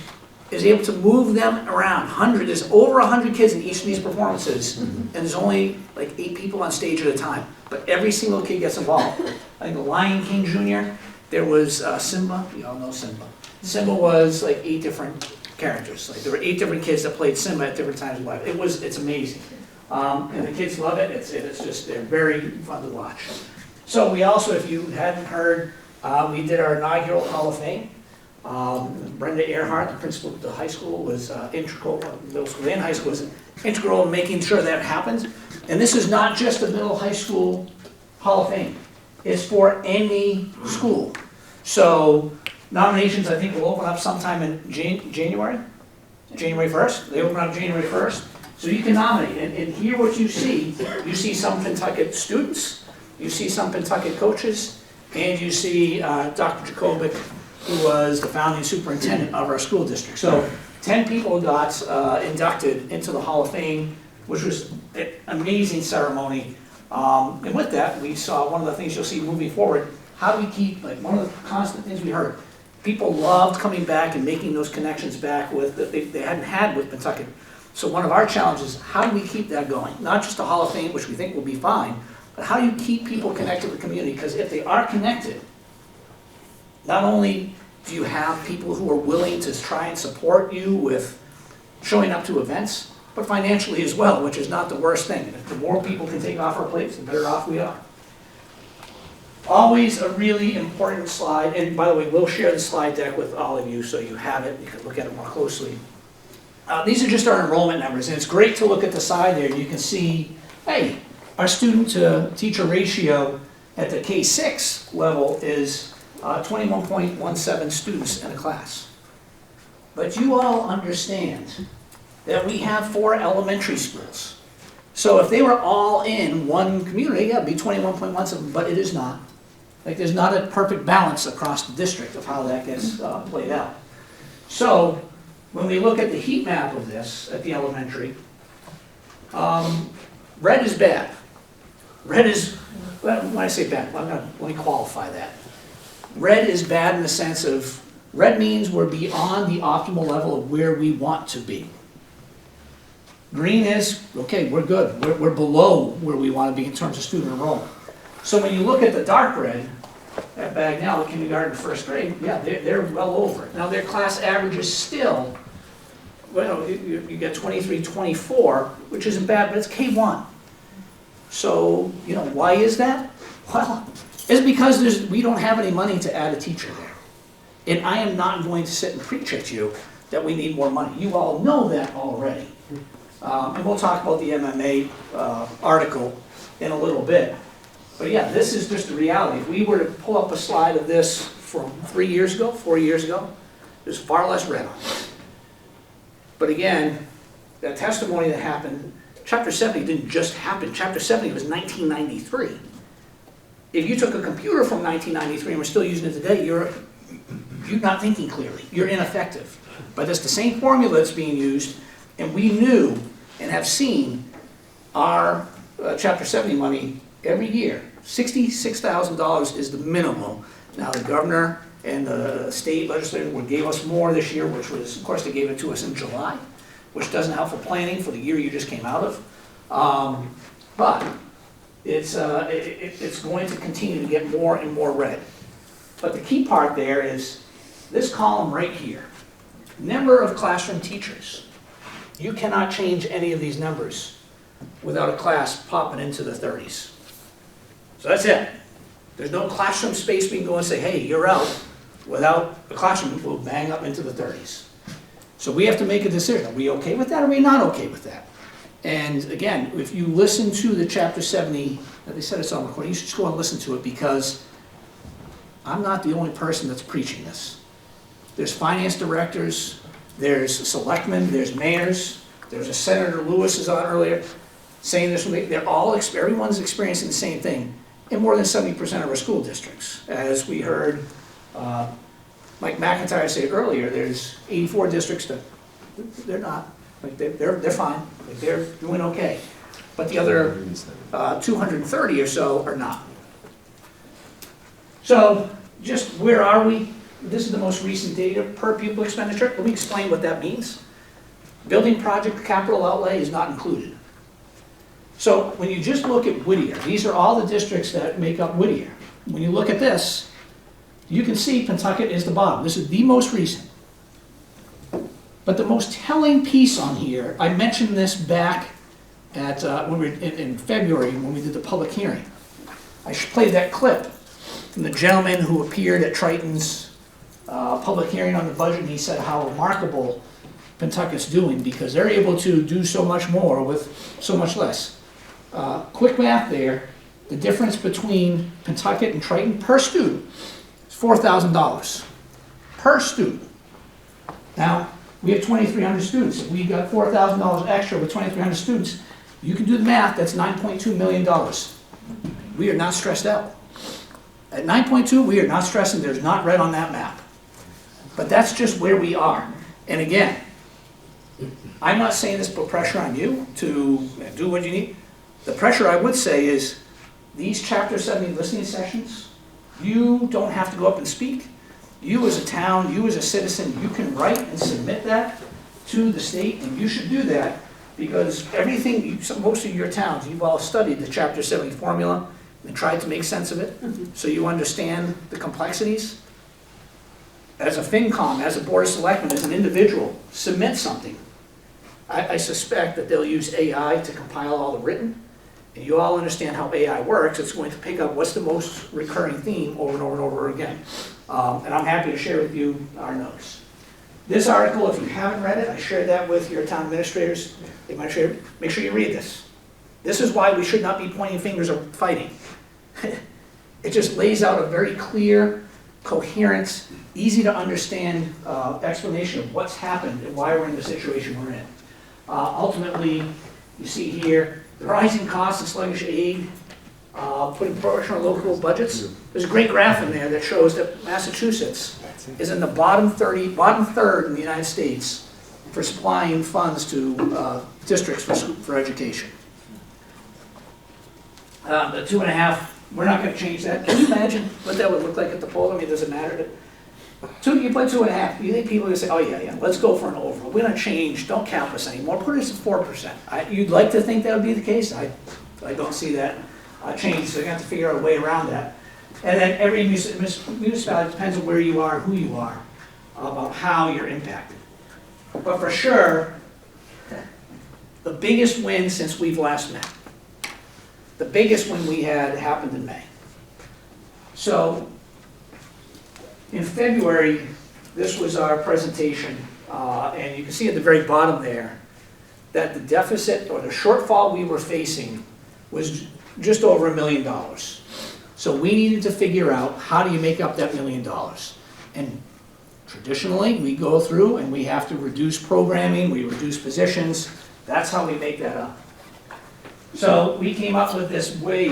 is able to move them around. There's over 100 kids in each of these performances, and there's only like 8 people on stage at a time, but every single kid gets involved. I think the Lion King Jr., there was Simba, you all know Simba. Simba was like 8 different characters. Like there were 8 different kids that played Simba at different times of life. It's amazing. And the kids love it. They're very fun to watch. So we also, if you hadn't heard, we did our inaugural Hall of Fame. Brenda Earhart, the principal of the high school, was integral, middle school and high school, was integral in making sure that happens. And this is not just a middle high school Hall of Fame. It's for any school. So nominations, I think, will open up sometime in January 1st. They open up January 1st. So you can nominate, and here what you see some Pentucket students, you see some Pentucket coaches, and you see Dr. Jacobic, who was the founding superintendent of our school district. So 10 people got inducted into the Hall of Fame, which was an amazing ceremony. And with that, we saw one of the things you'll see moving forward, how do we keep, like, one of the constant things we heard, people loved coming back and making those connections back with, that they hadn't had with Pentucket. So one of our challenges is, how do we keep that going? Not just a Hall of Fame, which we think will be fine, but how do you keep people connected to the community? Because if they are connected, not only do you have people who are willing to try and support you with showing up to events, but financially as well, which is not the worst thing. The more people can take off our plates, the better off we are. Always a really important slide, and by the way, we'll share the slide deck with all of you so you have it, you can look at it more closely. These are just our enrollment numbers, and it's great to look at the side there. You can see, hey, our student-to-teacher ratio at the K-6 level is 21.17 students in a class. But you all understand that we have 4 elementary schools. So if they were all in one community, yeah, it'd be 21.17, but it is not. Like, there's not a perfect balance across the district of how that gets played out. So when we look at the heat map of this at the elementary, red is bad. Red is, well, when I say bad, let me qualify that. Red is bad in the sense of, red means we're beyond the optimal level of where we want to be. Green is, okay, we're good. We're below where we want to be in terms of student enrollment. So when you look at the dark red, that bag now, kindergarten, first grade, yeah, they're well over it. Now their class average is still, well, you get 23, 24, which isn't bad, but it's K1. So, you know, why is that? Well, it's because we don't have any money to add a teacher there. And I am not going to sit and preach at you that we need more money. You all know that already. And we'll talk about the MMA article in a little bit. But yeah, this is just the reality. If we were to pull up a slide of this from 3 years ago, 4 years ago, there's far less red on it. But again, that testimony that happened, Chapter 70 didn't just happen. Chapter 70 was 1993. If you took a computer from 1993 and we're still using it today, you're not thinking clearly. You're ineffective. But it's the same formula that's being used, and we knew and have seen our Chapter 70 money every year. $66,000 is the minimum. Now the governor and the state legislature gave us more this year, which was, of course, they gave it to us in July, which doesn't help for planning for the year you just came out of. But it's going to continue to get more and more red. But the key part there is this column right here, number of classroom teachers. You cannot change any of these numbers without a class popping into the 30s. So that's it. There's no classroom space we can go and say, hey, you're out. Without a classroom, we'll bang up into the 30s. So we have to make a decision. Are we okay with that or are we not okay with that? And again, if you listen to the Chapter 70, they said it's on recording, you should just go and listen to it because I'm not the only person that's preaching this. There's finance directors, there's selectmen, there's mayors, there's a Senator Lewis is on earlier saying this. They're all, everyone's experiencing the same thing in more than 70% of our school districts. As we heard Mike McIntyre say earlier, there's 84 districts that they're not. Like they're fine. Like they're doing okay. But the other 230 or so are not. So just where are we? This is the most recent data per pupil expenditure. Let me explain what that means. Building project capital outlay is not included. So when you just look at Whittier, these are all the districts that make up Whittier. When you look at this, you can see Pentucket is the bottom. This is the most recent. But the most telling piece on here, I mentioned this back at when we were in February when we did the public hearing. I played that clip from the gentleman who appeared at Triton's public hearing on the budget, and he said how remarkable Pentucket's doing because they're able to do so much more with so much less. Quick math there, the difference between Pentucket and Triton per student is $4,000 per student. Now, we have 2,300 students. If we got $4,000 extra with 2,300 students, you can do the math, that's $9.2 million. We are not stressed out. At 9.2, we are not stressing, there's not red on that map. But that's just where we are. And again, I'm not saying this to put pressure on you to do what you need. The pressure I would say is these Chapter 70 listening sessions You don't have to go up and speak. You as a town, you as a citizen, you can write and submit that to the state, and you should do that because everything, most of your towns, you've all studied the Chapter 70 formula and tried to make sense of it, so you understand the complexities. As a FinCom, as a Board of Selectmen, as an individual, submit something. I suspect that they'll use AI to compile all the written, and you all understand how AI works. It's going to pick up what's the most recurring theme over and over and over again. And I'm happy to share with you our notes. This article, if you haven't read it, I shared that with your town administrators. They might share, make sure you read this. This is why we should not be pointing fingers or fighting. It just lays out a very clear, coherent, easy to understand explanation of what's happened and why we're in the situation we're in. Ultimately, you see here, the rising costs and sluggish aid, putting pressure on local budgets. There's a great graph in there that shows that Massachusetts is in the bottom third in the United States for supplying funds to districts for education. The 2.5, we're not going to change that. Can you imagine what that would look like at the poll? I mean, does it matter? You put 2.5. You think people are going to say, oh yeah, let's go for an overall. We're going to change, don't cap us anymore. Put us at 4%. You'd like to think that would be the case. I don't see that change, so you have to figure out a way around that. And then every municipality depends on where you are, who you are, about how you're impacted. But for sure, the biggest win since we've last met, the biggest win we had happened in May. So in February, this was our presentation, and you can see at the very bottom there that the deficit or the shortfall we were facing was just over $1 million. So we needed to figure out how do you make up that $1 million. And traditionally, we go through and we have to reduce programming, we reduce positions. That's how we make that up. So we came up with this way,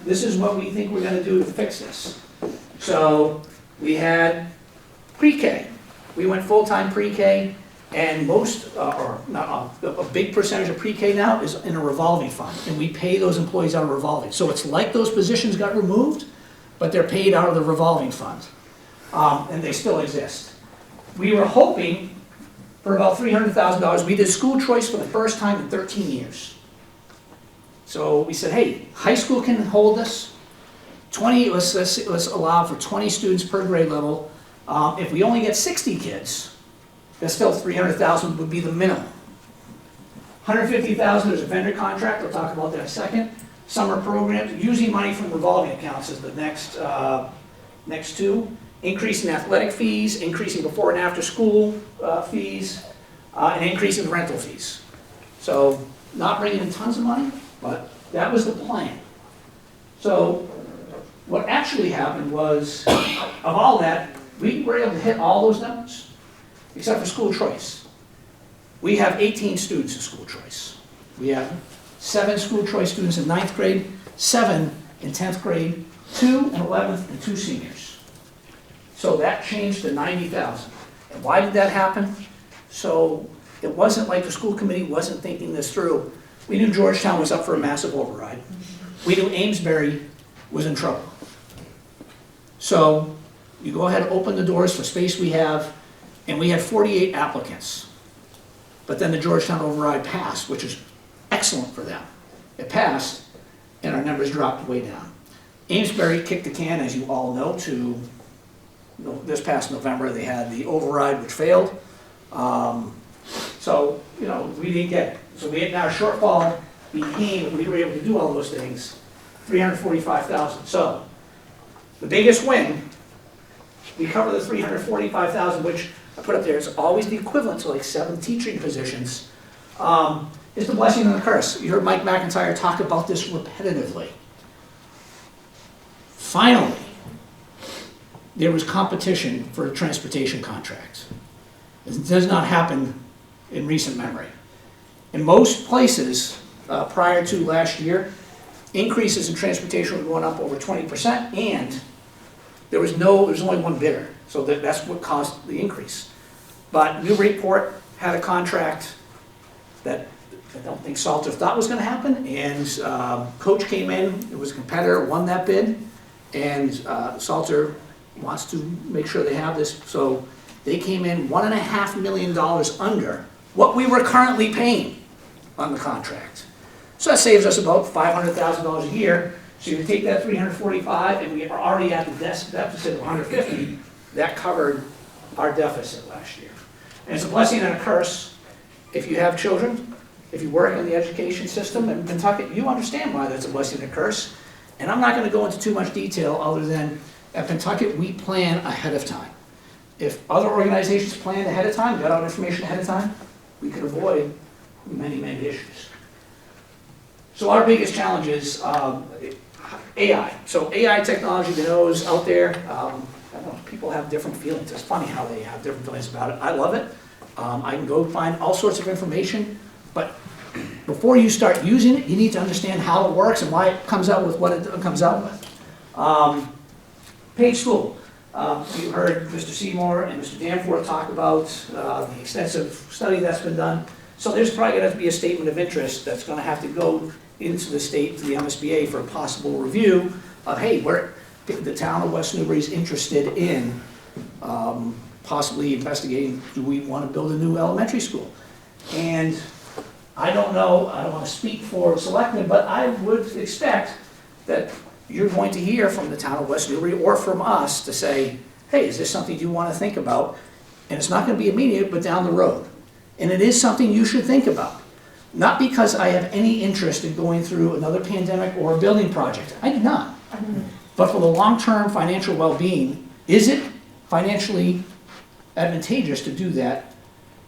this is what we think we're gonna do to fix this. So we had pre-K. We went full-time pre-K, and a big percentage of pre-K now is in a revolving fund, and we pay those employees out of revolving. So it's like those positions got removed, but they're paid out of the revolving fund, and they still exist. We were hoping for about $300,000. We did school choice for the first time in 13 years. So we said, hey, high school can hold this. Let's allow for 20 students per grade level. If we only get 60 kids, that's still $300,000 would be the minimum. $150,000 is a vendor contract. I'll talk about that in a second. Summer programs, using money from revolving accounts is the next two. Increasing athletic fees, increasing before and after school fees, and increasing rental fees. So not bringing in tons of money, but that was the plan. So what actually happened was, of all that, we were able to hit all those numbers, except for school choice. We have 18 students in school choice. We have 7 school choice students in 9th grade, 7 in 10th grade, 2 in 11th, and 2 seniors. So that changed to 90,000. And why did that happen? So it wasn't like the school committee wasn't thinking this through. We knew Georgetown was up for a massive override. We knew Amesbury was in trouble. So you go ahead and open the doors for space we have, and we had 48 applicants. But then the Georgetown override passed, which is excellent for them. It passed, and our numbers dropped way down. Amesbury kicked the can, as you all know, to this past November. They had the override, which failed. So, we didn't get it. So our shortfall became, we were able to do all those things, $345,000. So the biggest win, we cover the $345,000, which I put up there, is always the equivalent to like 7 teaching positions, is the blessing and the curse. You heard Mike McIntyre talk about this repetitively. Finally, there was competition for transportation contracts. It does not happen in recent memory. In most places, prior to last year, increases in transportation were going up over 20%, and there was only one bidder, so that's what caused the increase. But Newburyport had a contract that I don't think Salter thought was going to happen, and Coach came in, it was a competitor, won that bid, And Salter wants to make sure they have this, so they came in $1.5 million under what we were currently paying on the contract. So that saves us about $500,000 a year. So you take that 345, and we are already at the deficit of 150. That covered our deficit last year. And it's a blessing and a curse. If you have children, if you work in the education system in Pentucket, you understand why that's a blessing and a curse. And I'm not going to go into too much detail other than at Pentucket, we plan ahead of time. If other organizations planned ahead of time, got out information ahead of time, we could avoid many, many issues. So our biggest challenge is AI. So AI technology, that knows out there, I don't know, people have different feelings. It's funny how they have different feelings about it. I love it. I can go find all sorts of information, but before you start using it, you need to understand how it works and why it comes out with what it comes out with. Paid school. You heard Mr. Seymour and Mr. Danforth talk about the extensive study that's been done. So there's probably going to be a statement of interest that's going to have to go into the state, to the MSBA, for a possible review of, hey, the town of West Newbury is interested in possibly investigating, do we want to build a new elementary school? And I don't know, I don't want to speak for selectmen, but I would expect that you're going to hear from the town of West Newbury or from us to say, hey, is this something you want to think about? And it's not going to be immediate, but down the road. And it is something you should think about. Not because I have any interest in going through another pandemic or a building project. I do not. But for the long-term financial well-being, is it financially advantageous to do that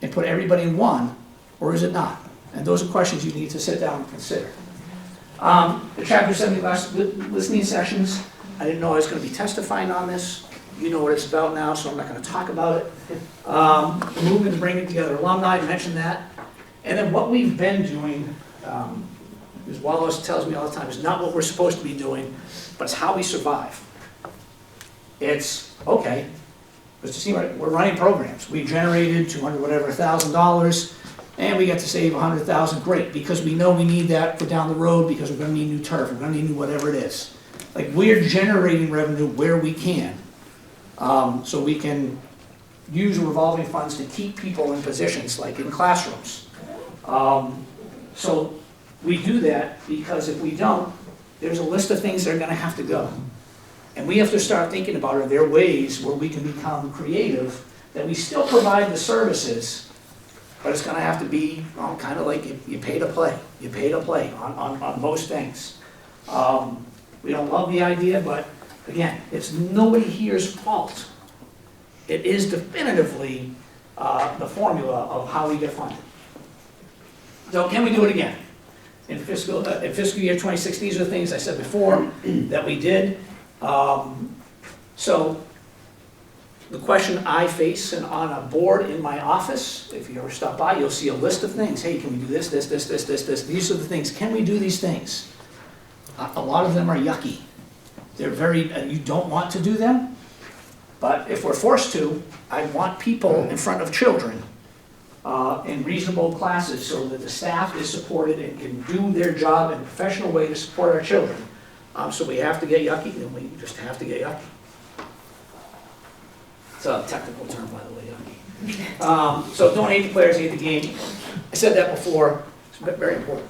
and put everybody in one, or is it not? And those are questions you need to sit down and consider. The Chapter 70 listening sessions, I didn't know I was going to be testifying on this. You know what it's about now, so I'm not going to talk about it. Moving and bringing together alumni, I mentioned that. And then what we've been doing, as Wallace tells me all the time, is not what we're supposed to be doing, but it's how we survive. It's, okay, Mr. Seymour, we're running programs. We generated $200,000, and we got to save $100,000, great, because we know we need that for down the road, because we're going to need new turf, we're going to need new whatever it is. Like, we're generating revenue where we can, so we can use revolving funds to keep people in positions, like in classrooms. So we do that because if we don't, there's a list of things that are going to have to go. And we have to start thinking about, are there ways where we can become creative, that we still provide the services, but it's going to have to be kind of like you pay to play. You pay to play on most things. We don't love the idea, but again, it's nobody here's fault. It is definitively the formula of how we get funded. So can we do it again? In fiscal year 26, these are the things I said before that we did. So the question I face and on a board in my office, if you ever stop by, you'll see a list of things. Hey, can we do this, this, this, this, this, this? These are the things. Can we do these things? A lot of them are yucky. They're very, you don't want to do them, but if we're forced to, I want people in front of children in reasonable classes so that the staff is supported and can do their job in a professional way to support our children. So we have to get yucky, and we just have to get yucky. It's a technical term, by the way, yucky. So don't hate the players, hate the game. I said that before. It's very important.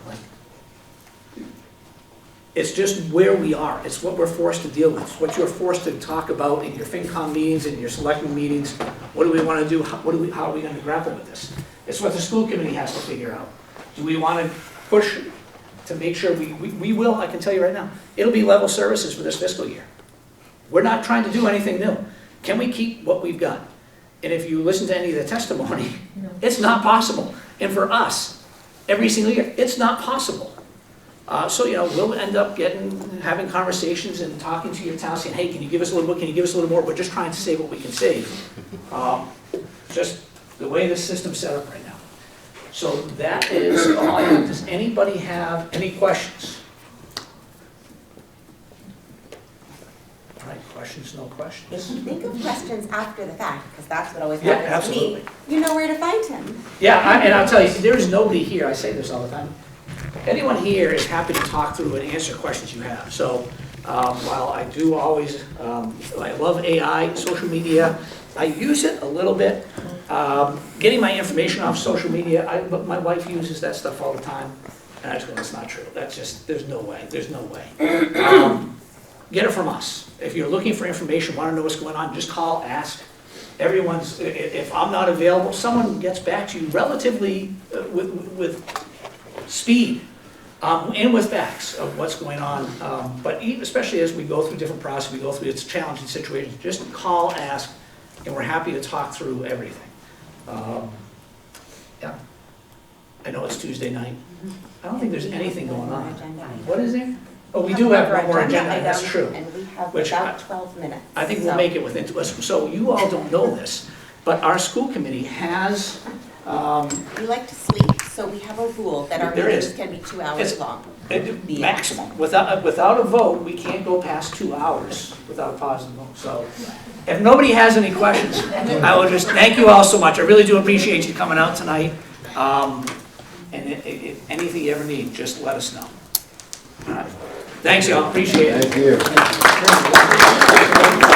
It's just where we are. It's what we're forced to deal with. It's what you're forced to talk about in your FinCom meetings, in your selectmen meetings. What do we want to do? How are we going to grapple with this? It's what the school committee has to figure out. Do we want to push to make sure we will, I can tell you right now, it'll be level services for this fiscal year. We're not trying to do anything new. Can we keep what we've got? And if you listen to any of the testimony, it's not possible. And for us, every single year, it's not possible. So, we'll end up having conversations and talking to your town, saying, hey, can you give us a little more? Can you give us a little more? We're just trying to save what we can save. Just the way this system's set up right now. So that is all I have. Does anybody have any questions? All right, questions, no questions? If you think of questions after the fact, because that's what always Yeah, happens to me, absolutely. you know where to find him. Yeah, and I'll tell you, there is nobody here, I say this all the time, anyone here is happy to talk through and answer questions you have. So While I do always, I love AI, social media, I use it a little bit. Getting my information off social media, but my wife uses that stuff all the time. And I just go, that's not true. That's just, there's no way. Get it from us. If you're looking for information, want to know what's going on, just call, ask. Everyone's, if I'm not available, someone gets back to you relatively with speed and with facts of what's going on. But especially as we go through different processes, we go through its challenging situations, just call, ask, and we're happy to talk through everything. Yeah. I know it's Tuesday night. I don't think there's anything going on. What is there? Oh, we do have one more agenda, item, that's true. And we have Which about 12 minutes. I think we'll make it within, so you all don't know this, but our school committee has, We like to sleep, so we have a rule that our There meetings is. can be 2 hours long. maximum. Without a vote, we can't go past 2 hours without a positive vote. So if nobody has any questions, I will just thank you all so much. I really do appreciate you coming out tonight. And if anything you ever need, just let us know. All right. Thanks, y'all. Appreciate it. Thank you.